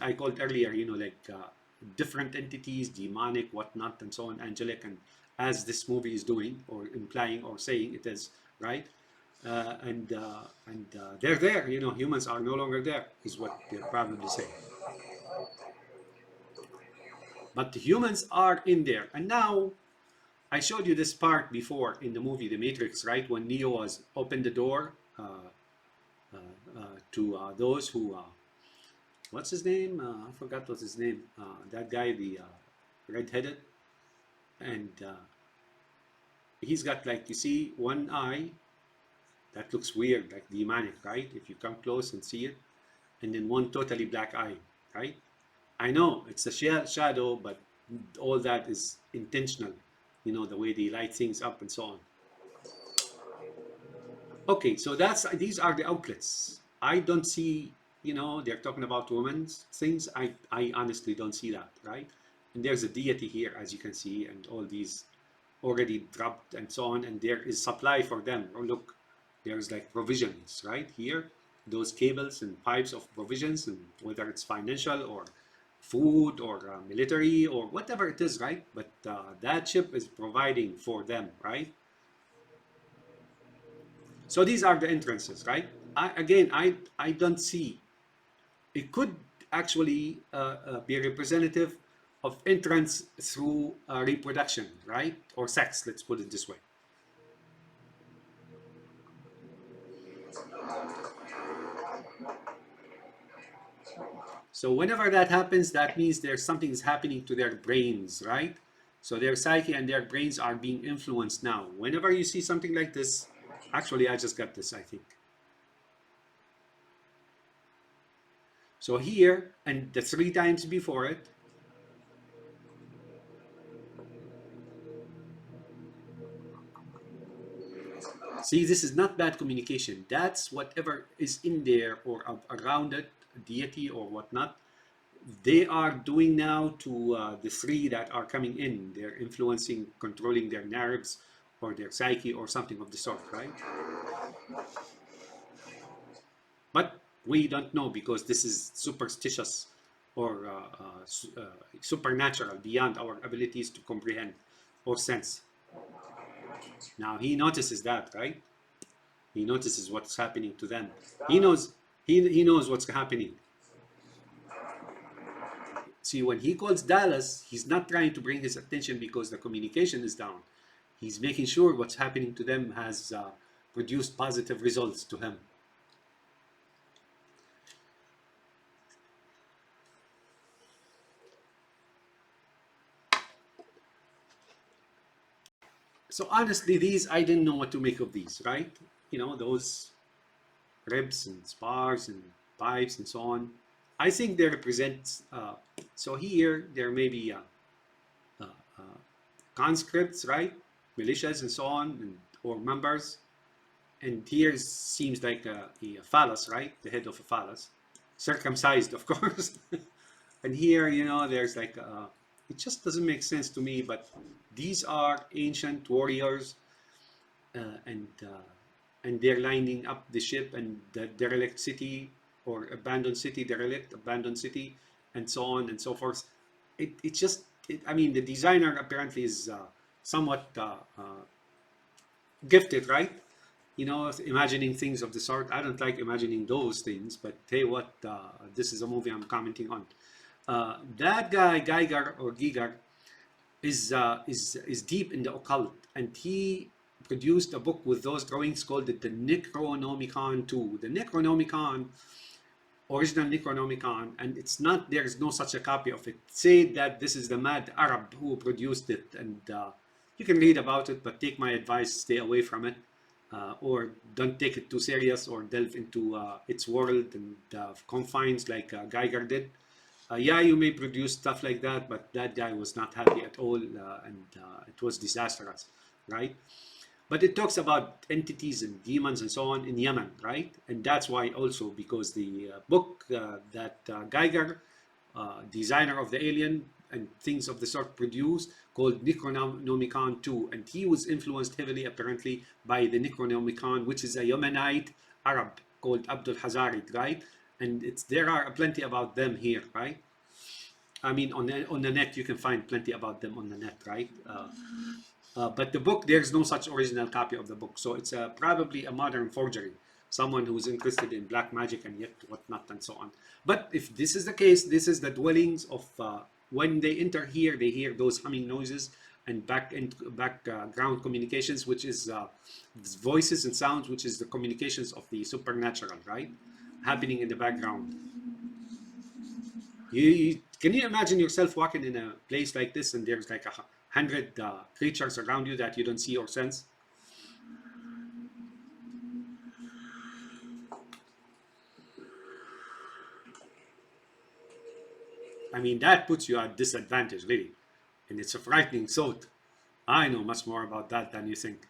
I called earlier, like different entities, demonic, whatnot, and so on, angelic, and as this movie is doing or implying or saying it is, right? And they're there, humans are no longer there, is what they're probably saying. But the humans are in there. And now, I showed you this part before in the movie The Matrix, right? When Neo was opened the door to those who, what's his name? I forgot what's his name. That guy, the red-headed. And he's got, like, you see, one eye that looks weird, like demonic, right? If you come close and see it. And then one totally black eye, right? I know it's a shadow, but all that is intentional. The way they light things up and so on. Okay, so these are the outlets. I don't see, they're talking about women's things. I honestly don't see that, right? And there's a deity here, as you can see, and all these already dropped and so on, and there is supply for them. Oh, look, there's like provisions, right? Here, those cables and pipes of provisions, and whether it's financial or food or military or whatever it is, right? But that ship is providing for them, right? So these are the entrances, right? I don't see. It could actually be representative of entrance through reproduction, right? Or sex, let's put it this way. So whenever that happens, that means there's something is happening to their brains, right? So their psyche and their brains are being influenced now. Whenever you see something like this, actually, I just got this, I think. So here, and the 3 times before it, see, this is not bad communication. That's whatever is in there or around it, deity or whatnot, they are doing now to the 3 that are coming in. They're influencing, controlling their nerves or their psyche or something of the sort, right? But we don't know because this is superstitious or supernatural, beyond our abilities to comprehend or sense. Now he notices that, right? He notices what's happening to them. He knows. He knows what's happening. See, when he calls Dallas, he's not trying to bring his attention because the communication is down. He's making sure what's happening to them has produced positive results to him. So honestly, these, I didn't know what to make of these, right? You know, those ribs and spars and pipes and so on. I think they represent, so here there may be conscripts, right? Militias and so on, and, or members. And here seems like a phallus, right? The head of a phallus. Circumcised, of course. And here, you know, there's like, it just doesn't make sense to me, but these are ancient warriors and they're lining up the ship and the derelict city or abandoned city, derelict, abandoned city, and so on and so forth. It just, I mean, the designer apparently is somewhat gifted, right? You know, imagining things of the sort. I don't like imagining those things, but hey, what? This is a movie I'm commenting on. That guy, Geiger or Giger, is deep in the occult, and he produced a book with those drawings called the Necronomicon 2. The Necronomicon, original Necronomicon, and it's not, there's no such a copy of it. Said that this is the mad Arab who produced it, and you can read about it, but take my advice, stay away from it. Or don't take it too serious or delve into its world and confines like Geiger did. Yeah, you may produce stuff like that, but that guy was not happy at all, and it was disastrous, right? But it talks about entities and demons and so on in Yemen, right? And that's why also, because the book that Geiger, designer of the alien and things of the sort, produced, called Necronomicon 2, and he was influenced heavily apparently by the Necronomicon, which is a Yemenite Arab called Abdul Hazarid, right? And there are plenty about them here, right? I mean, on the net you can find plenty about them on the net, right? But the book, there's no such original copy of the book, so it's probably a modern forgery. Someone who's interested in black magic and yet whatnot and so on. But if this is the case, this is the dwellings of when they enter here, they hear those humming noises and background communications, which is voices and sounds, which is the communications of the supernatural, right? Happening in the background. Can you imagine yourself walking in a place like this and there's like 100 creatures around you that you don't see or sense? I mean, that puts you at disadvantage, really. And it's a frightening thought. I know much more about that than you think.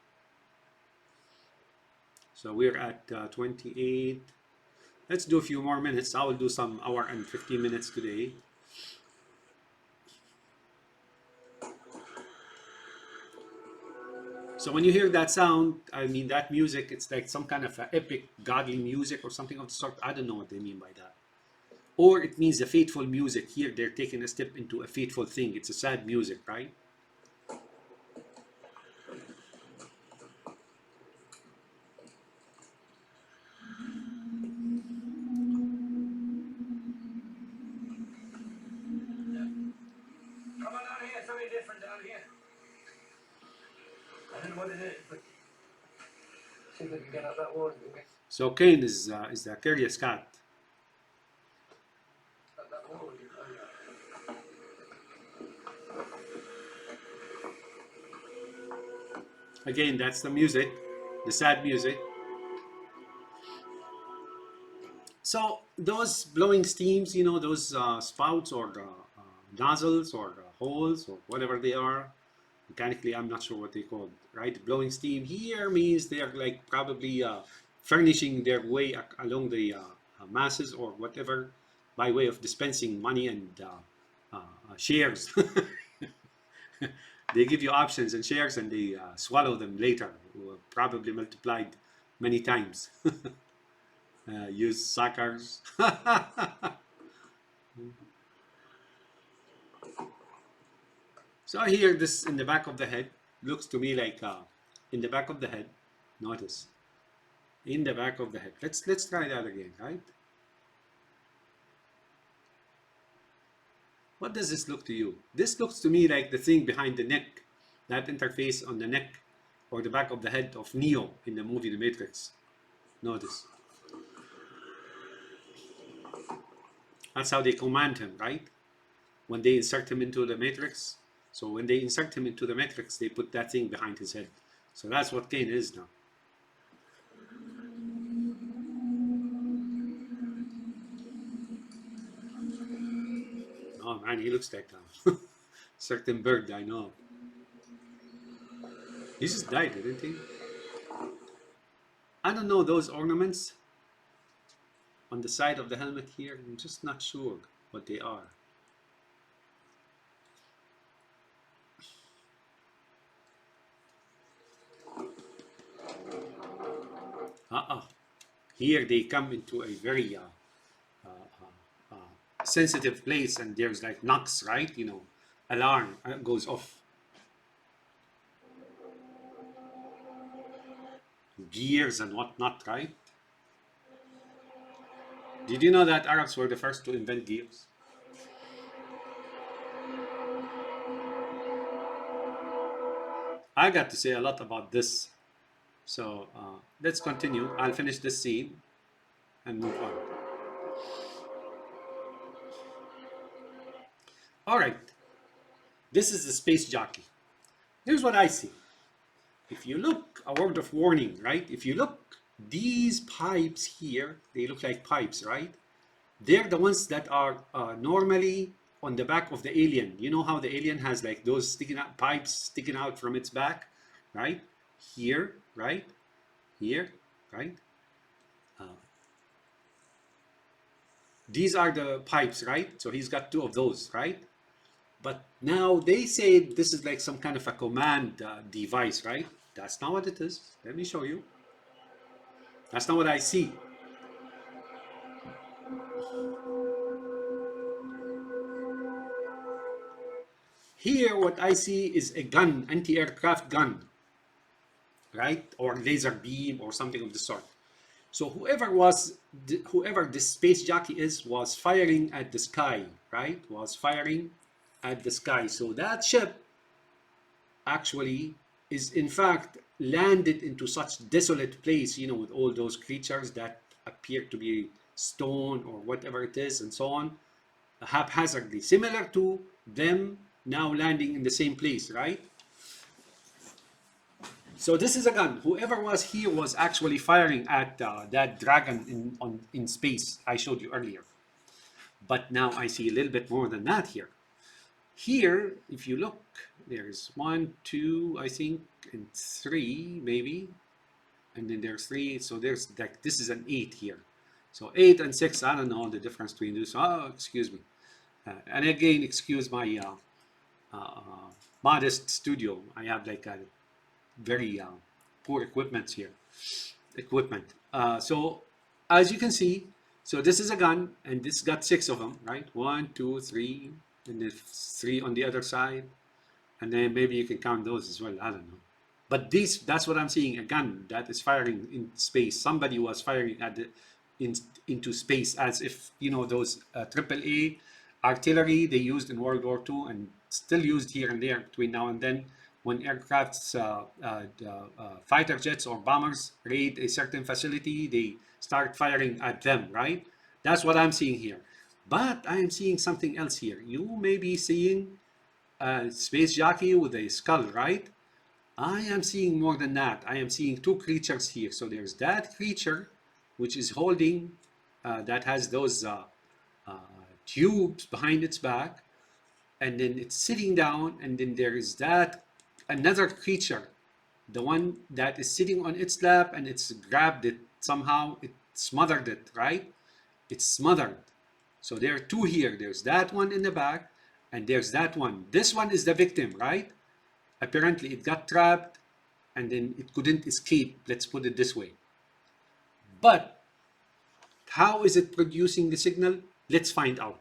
So we're at 28. Let's do a few more minutes. I will do some hour and 15 minutes today. So when you hear that sound, I mean, that music, it's like some kind of epic godly music or something of the sort. I don't know what they mean by that. Or it means a fateful music. Here they're taking a step into a fateful thing. It's a sad music, right? Come on down here, something different down here. I don't know what it is, but see if we can get out that wall. So Cain is the curious cat. Out that wall. Again, that's the music, the sad music. So those blowing steams, you know, those spouts or nozzles or holes or whatever they are. Mechanically, I'm not sure what they call, right? Blowing steam here means they are like probably furnishing their way along the masses or whatever by way of dispensing money and shares. They give you options and shares and they swallow them later, probably multiplied many times. You suckers. So here, this in the back of the head looks to me like in the back of the head. Notice in the back of the head. Let's try that again, right? What does this look to you? This looks to me like the thing behind the neck, that interface on the neck or the back of the head of Neo in the movie The Matrix. Notice. That's how they command him, right? When they insert him into the Matrix. So when they insert him into the Matrix, they put that thing behind his head. So that's what Kane is now. Oh man, he looks like a certain bird I know. He just died, didn't he? I don't know, those ornaments on the side of the helmet here, I'm just not sure what they are. Here they come into a very sensitive place and there's like knocks, right? You know, alarm goes off. Gears and whatnot, right? Did you know that Arabs were the first to invent gears? I got to say a lot about this. So let's continue. I'll finish this scene and move on. All right. This is the space jockey. Here's what I see. If you look, a word of warning, right? If you look, these pipes here, they look like pipes, right? They're the ones that are normally on the back of the alien. You know how the alien has like those sticking out pipes sticking out from its back, right? Here, right? Here, right? These are the pipes, right? So he's got two of those, right? But now they say this is like some kind of a command device, right? That's not what it is. Let me show you. That's not what I see. Here, what I see is a gun, anti-aircraft gun, right? Or laser beam or something of the sort. So whoever this space jockey is was firing at the sky, right? Was firing at the sky. So that ship actually is in fact landed into such desolate place, you know, with all those creatures that appear to be stone or whatever it is and so on, haphazardly, similar to them now landing in the same place, right? So this is a gun. Whoever was here was actually firing at that dragon in space I showed you earlier. But now I see a little bit more than that here. Here, if you look, there's 1, 2, I think, and 3 maybe, and then there's 3. So there's like this is an 8 here. So 8 and 6, I don't know the difference between these. Oh, excuse me. And again, excuse my modest studio. I have like a very poor equipment here. So as you can see, so this is a gun, and this got 6 of them, right? 1, 2, 3, and then 3 on the other side, and then maybe you can count those as well. I don't know. But that's what I'm seeing, a gun that is firing in space. Somebody was firing at into space, as if, you know, those AAA artillery they used in World War II and still used here and there between now and then, when aircrafts, fighter jets or bombers raid a certain facility, they start firing at them, right? That's what I'm seeing here. But I am seeing something else here. You may be seeing a space jockey with a skull, right? I am seeing more than that. I am seeing 2 creatures here. So there's that creature, which is holding that has those tubes behind its back, and then it's sitting down, and then there is that another creature, the one that is sitting on its lap, and it's grabbed it somehow, it smothered it, right? It's smothered. So there are two here. There's that one in the back, and there's that one. This one is the victim, right? Apparently it got trapped and then it couldn't escape, let's put it this way. But how is it producing the signal? Let's find out.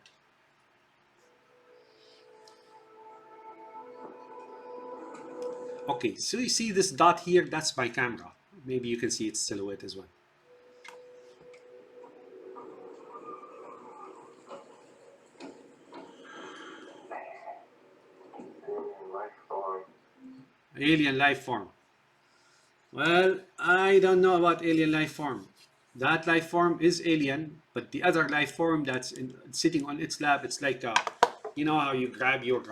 Okay, so you see this dot here, that's my camera. Maybe you can see its silhouette as well. Life form. Alien life form. Well, I don't know about alien life form. That life form is alien, but the other life form that's sitting on its lap, it's like, you know how you grab your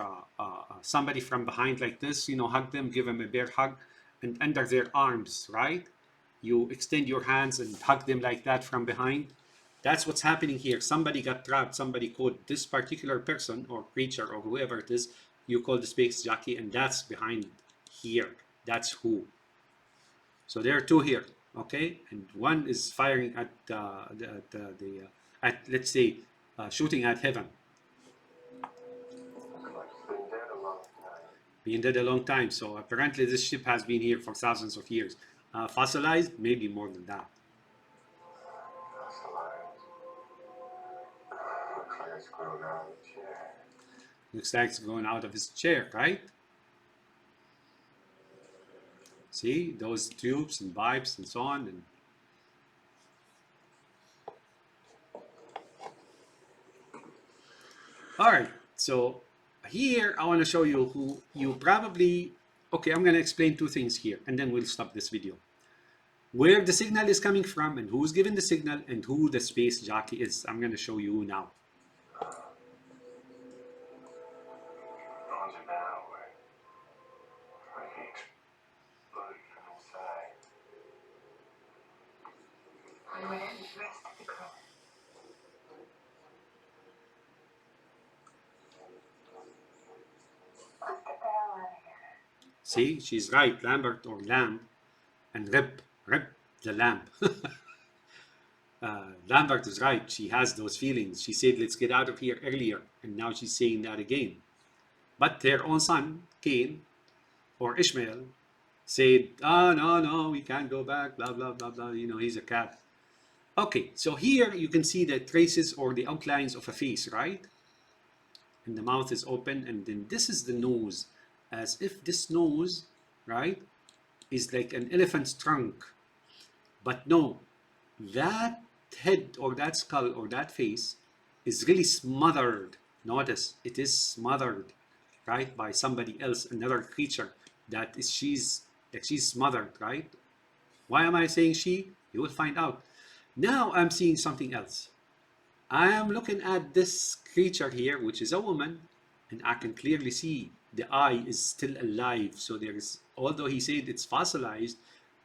somebody from behind like this, you know, hug them, give them a bear hug, and under their arms, right? You extend your hands and hug them like that from behind. That's what's happening here. Somebody got trapped. Somebody caught this particular person or creature or whoever it is. You call the space jockey, and that's behind here. That's who. So there are two here, okay, and one is firing at at, let's say, shooting at heaven. Looks like it's been dead a long time. Being dead a long time. So apparently this ship has been here for thousands of years. Fossilized, maybe more than that. Fossilized. Looks like it's grown out of the chair. Looks like it's going out of his chair, right? See, those tubes and pipes and so on. And all right, so here I want to show you who you probably, okay, I'm going to explain two things here and then we'll stop this video. Where the signal is coming from and who's giving the signal and who the space jockey is. I'm going to show you now. Bones are now like he exploded from inside. I went in and dressed the crew. Let's get the hell out of here. See, she's right, Lambert or Lamb, and Rip the lamb. Lambert is right, she has those feelings. She said, let's get out of here earlier, and now she's saying that again. But their own son, Cain, or Ishmael, said, oh, no, we can't go back, blah, blah, blah, blah, you know, he's a cat. Okay, so here you can see the traces or the outlines of a face, right? And the mouth is open, and then this is the nose, as if this nose, right, is like an elephant's trunk. But no, that head or that skull or that face is really smothered. Notice, it is smothered, right, by somebody else, another creature that she's smothered, right? Why am I saying she? You will find out. Now I'm seeing something else. I am looking at this creature here, which is a woman, and I can clearly see the eye is still alive. So there is, although he said it's fossilized,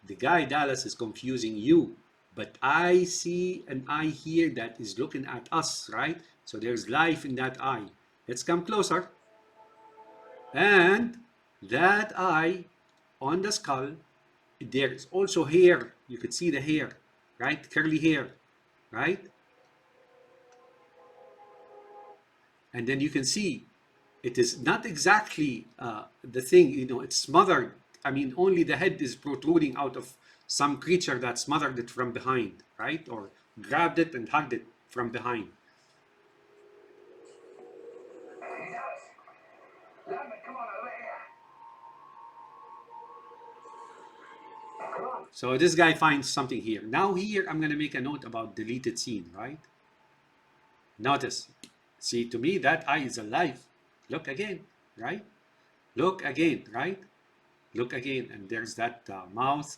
the guy Dallas is confusing you. But I see an eye here that is looking at us, right? So there's life in that eye. Let's come closer. And that eye on the skull, there is also hair. You could see the hair, right? Curly hair, right? And then you can see it is not exactly the thing, you know, it's smothered. I mean, only the head is protruding out of some creature that smothered it from behind, right? Or grabbed it and hugged it from behind. Hey, Dallas. Lambert, come on over here. Come on. So this guy finds something here. Now here, I'm going to make a note about deleted scene, right? Notice, see, to me, that eye is alive. Look again, right? Look again, right? Look again, and there's that mouth,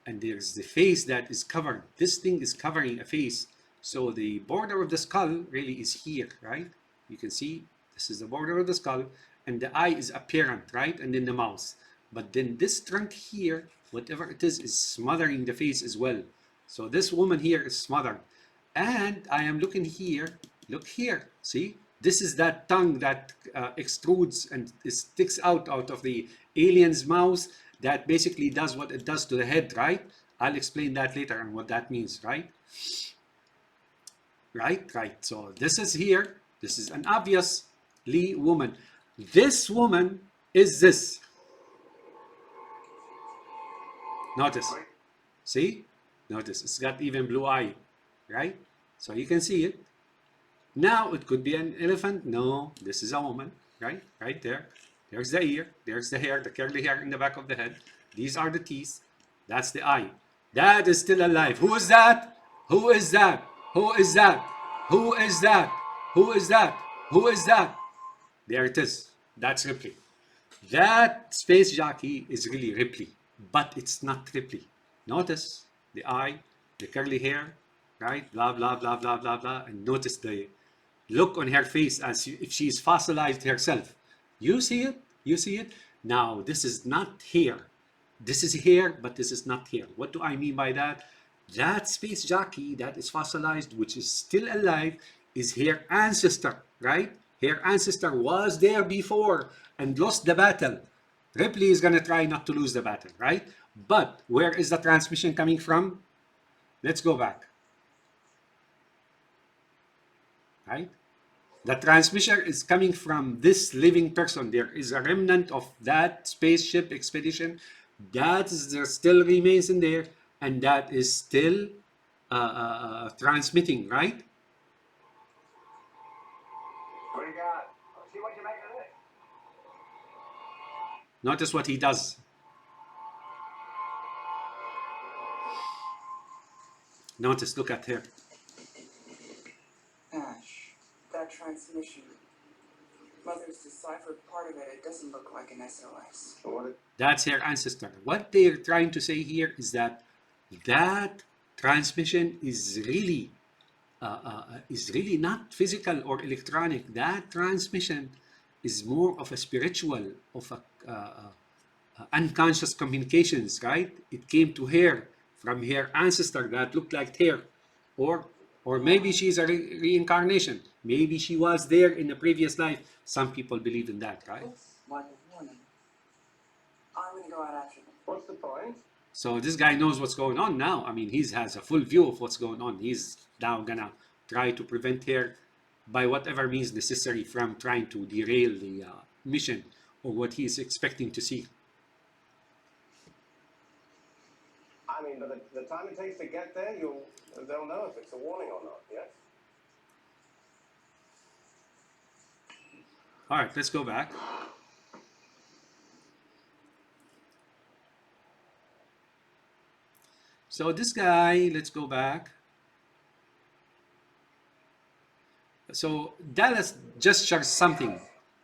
and there's the face that is covered. This thing is covering a face. So the border of the skull really is here, right? You can see this is the border of the skull, and the eye is apparent, right? And then the mouth. But then this trunk here, whatever it is smothering the face as well. So this woman here is smothered. And I am looking here. Look here. See, this is that tongue that extrudes and sticks out of the alien's mouth. That basically does what it does to the head, right? I'll explain that later and what that means, right? Right. So this is here. This is an obviously woman. This woman is this. Notice. See? Notice. It's got even blue eye, right? So you can see it. Now it could be an elephant. No, this is a woman, right? Right there. There's the ear. There's the hair, the curly hair in the back of the head. These are the teeth. That's the eye. That is still alive. Who is that? Who is that? Who is that? Who is that? Who is that? Who is that? There it is. That's Ripley. That space jockey is really Ripley, but it's not Ripley. Notice the eye, the curly hair, right? Blah, blah, blah, blah, blah, blah. And notice the look on her face as if she's fossilized herself. You see it? You see it? Now, this is not hair. This is hair, but this is not hair. What do I mean by that? That space jockey that is fossilized, which is still alive, is her ancestor, right? Her ancestor was there before and lost the battle. Ripley is going to try not to lose the battle, right? But where is the transmission coming from? Let's go back. Right? The transmission is coming from this living person. There is a remnant of that spaceship expedition that there still remains in there, and that is still transmitting, right? What do you got? Let's see what you make of this. Notice what he does. Notice, look at her. Ash, that transmission. Mother's deciphered part of it. It doesn't look like an SOS. That's her ancestor. What they're trying to say here is that that transmission is really not physical or electronic. That transmission is more of a spiritual, of a unconscious communications, right? It came to her from her ancestor that looked like her, or maybe she's a reincarnation. Maybe she was there in a previous life. Some people believe in that, right? Looks like a warning. I'm gonna go out after them. What's the point? So this guy knows what's going on now. I mean, he has a full view of what's going on. He's now gonna try to prevent her by whatever means necessary from trying to derail the mission or what he is expecting to see. I mean, but the time it takes to get there, they'll know if it's a warning or not, yes? All right, let's go back. So this guy, let's go back. So Dallas gestures something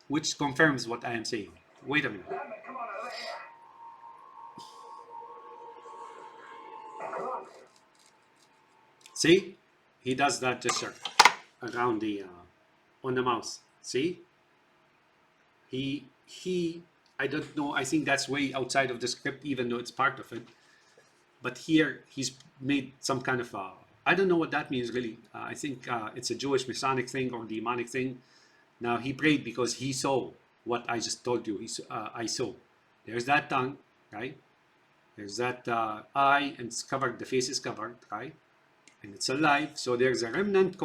which confirms what I am saying. Wait a minute. Come on, over here. Come on. See? He does that gesture around the on the mouse. See? He I don't know, I think that's way outside of the script, even though it's part of it. But here he's made some kind of I don't know what that means really. I think it's a Jewish Masonic thing or demonic thing. Now he prayed because he saw what I just told you. I saw. There's that tongue, right? There's that eye, and it's covered. The face is covered, right? And it's alive. So there's a remnant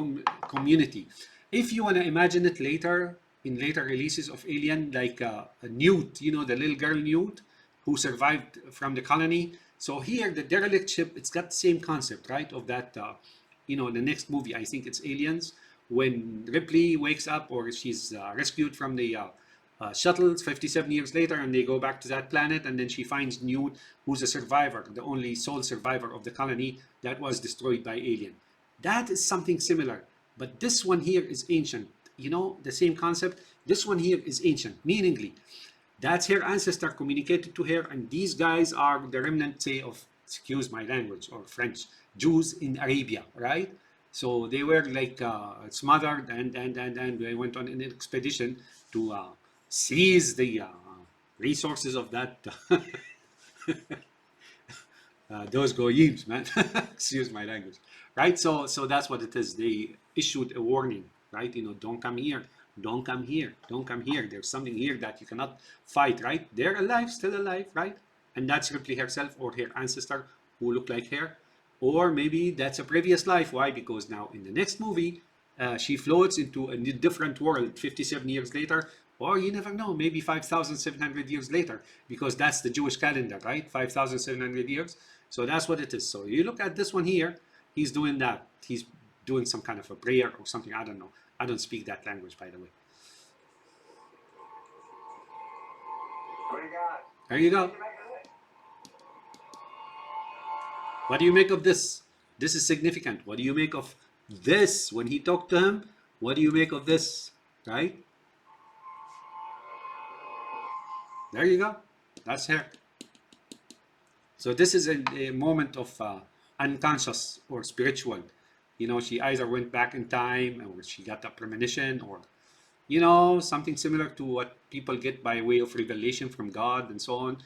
community. If you want to imagine it later, in later releases of Alien, like a Newt, you know, the little girl Newt who survived from the colony. So here, the derelict ship, it's got the same concept, right? Of that, you know, the next movie, I think it's Aliens, when Ripley wakes up or she's rescued from the shuttle 57 years later, and they go back to that planet, and then she finds Newt, who's a survivor, the only sole survivor of the colony that was destroyed by Alien. That is something similar, but this one here is ancient. You know, the same concept. This one here is ancient, meaningly. That's her ancestor communicated to her, and these guys are the remnant, say, of, excuse my language, or French, Jews in Arabia, right? So they were like smothered, and they went on an expedition to seize the resources of that. Those goyims, man. Excuse my language. right? So that's what it is. They issued a warning, right? Don't come here, don't come here, don't come here. There's something here that you cannot fight, right? They're alive, still alive, right? And that's Ripley herself or her ancestor who look like her, or maybe that's a previous life. Why? Because now in the next movie, she floats into a different world 57 years later, or you never know, maybe 5,700 years later, because that's the Jewish calendar, right? 5,700 years. So that's what it is. So you look at this one here, he's doing that. He's doing some kind of a prayer or something. I don't know. I don't speak that language, by the way. What do you got? There you go. What do you make of this? This is significant. What do you make of this? When he talked to him, what do you make of this? Right? There you go. That's her. So this is a moment of unconscious or spiritual. She either went back in time or she got a premonition or, something similar to what people get by way of revelation from God and so on.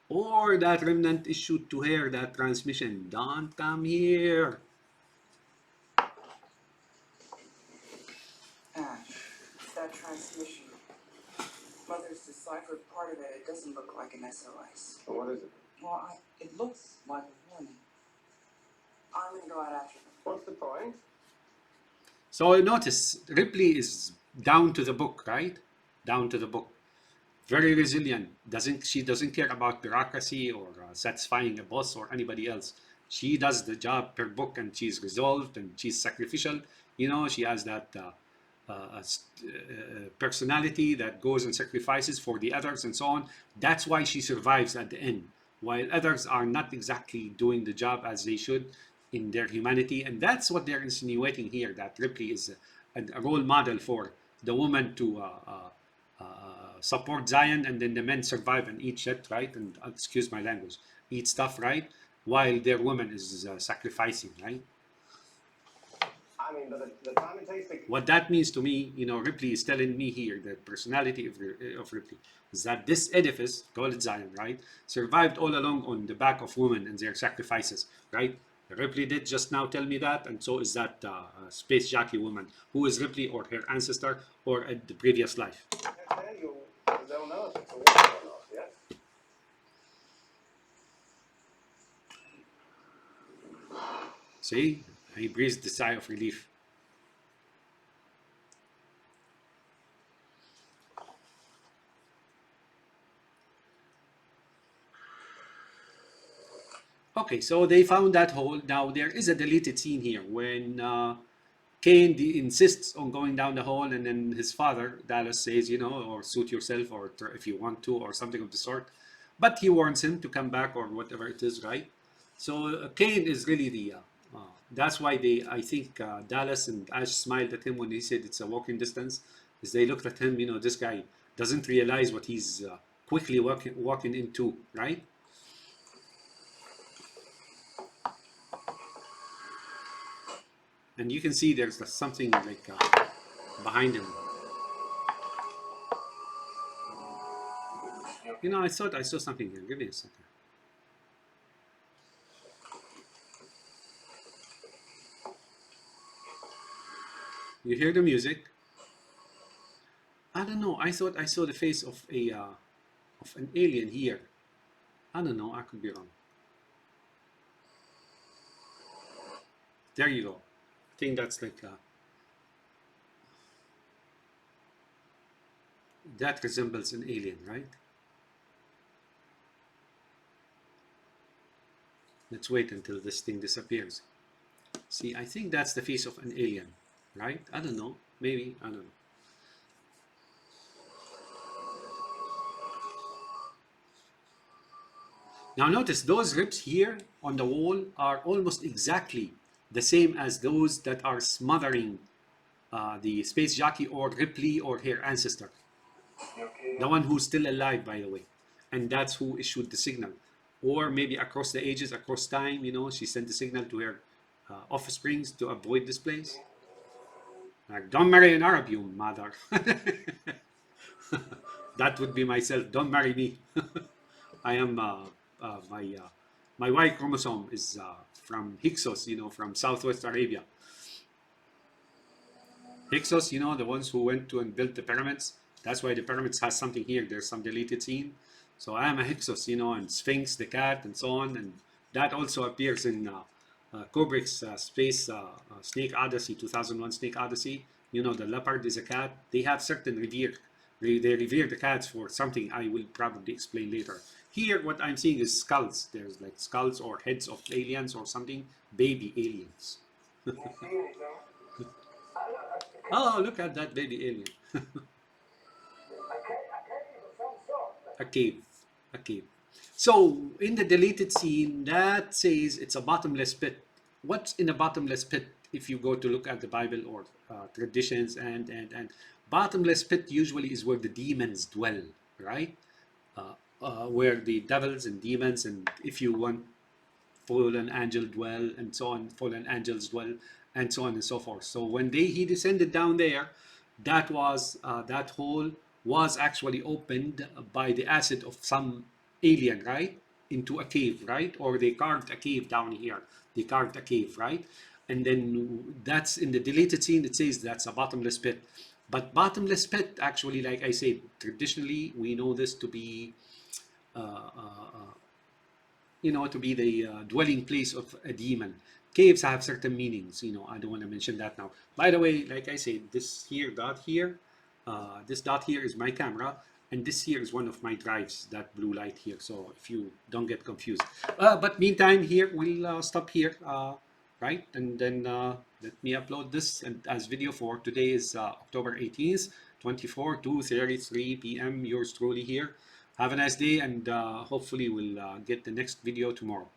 Or that remnant issued to her that transmission. Don't come here. Ash, that transmission. Mother's deciphered part of it. It doesn't look like an SOS. Well, what is it? Well, it looks like a warning. I'm gonna go out after them. What's the point? So notice Ripley is down to the book, right? Down to the book. Very resilient. She doesn't care about bureaucracy or satisfying a boss or anybody else. She does the job per book, and she's resolved and she's sacrificial. She has that personality that goes and sacrifices for the others and so on. That's why she survives at the end, while others are not exactly doing the job as they should in their humanity. And that's what they're insinuating here, that Ripley is a role model for the woman to support Zion, and then the men survive and eat shit, right? And excuse my language, eat stuff, right? While their woman is sacrificing, right? I mean, but the time it takes to... What that means to me, Ripley is telling me here, the personality of Ripley, is that this edifice, call it Zion, right, survived all along on the back of women and their sacrifices, right? Ripley did just now tell me that, and so is that space jockey woman. Who is Ripley or her ancestor or at the previous life? They'll know if it's a warning or not, yes? See, he breathed a sigh of relief. Okay, so they found that hole. Now there is a deleted scene here when Kane insists on going down the hole, and then his father, Dallas, says, or suit yourself, or if you want to, or something of the sort. But he warns him to come back, or whatever it is, right? So Kane is really the... that's why I think Dallas and Ash smiled at him when he said it's a walking distance, is they looked at him, this guy doesn't realize what he's quickly walking into, right? And you can see there's something like behind him. I thought I saw something here. Give me a second. You hear the music? I don't know. I thought I saw the face of an alien here. I don't know. I could be wrong. There you go. I think that's like that resembles an alien, right? Let's wait until this thing disappears. See, I think that's the face of an alien, right? I don't know. Maybe. I don't know. Now notice those ribs here on the wall are almost exactly the same as those that are smothering the space jockey or Ripley or her ancestor. The one who's still alive, by the way. And that's who issued the signal. Or maybe across the ages, across time, she sent the signal to her offsprings to avoid this place. Like, don't marry an Arab, you mother. That would be myself. Don't marry me. I am my My Y chromosome is from Hyksos, from Southwest Arabia. Hyksos, the ones who went to and built the pyramids. That's why the pyramids has something here. There's some deleted scene. So I am a Hyksos, and Sphinx, the cat, and so on. And that also appears in Kubrick's Space Snake Odyssey, 2001 Snake Odyssey. The leopard is a cat. They have certain revere. They revere the cats for something I will probably explain later. Here, what I'm seeing is skulls. There's like skulls or heads of aliens or something, baby aliens. Can't see anything. Oh, look at that baby alien. I can't even some sort. A cave. A cave. So, in the deleted scene, that says it's a bottomless pit. What's in a bottomless pit if you go to look at the Bible or traditions and bottomless pit usually is where the demons dwell, right? Where the devils and demons and if you want fallen angel dwell and so on, fallen angels dwell and so on and so forth. So when he descended down there, that hole was actually opened by the acid of some alien, right, into a cave, right, or they carved a cave down here. They carved a cave, right, and then that's in the deleted scene. It says that's a bottomless pit, but bottomless pit actually, like I said, traditionally we know this to be to be the dwelling place of a demon. Caves have certain meanings, I don't want to mention that now. By the way, like I said, this dot here is my camera, and this here is one of my drives, that blue light here, so if you don't get confused. But meantime, here, we'll stop here, right? And then let me upload this and as video for today is October 18th, 24 to 33 p.m. Yours truly here. Have a nice day, and hopefully we'll get the next video tomorrow.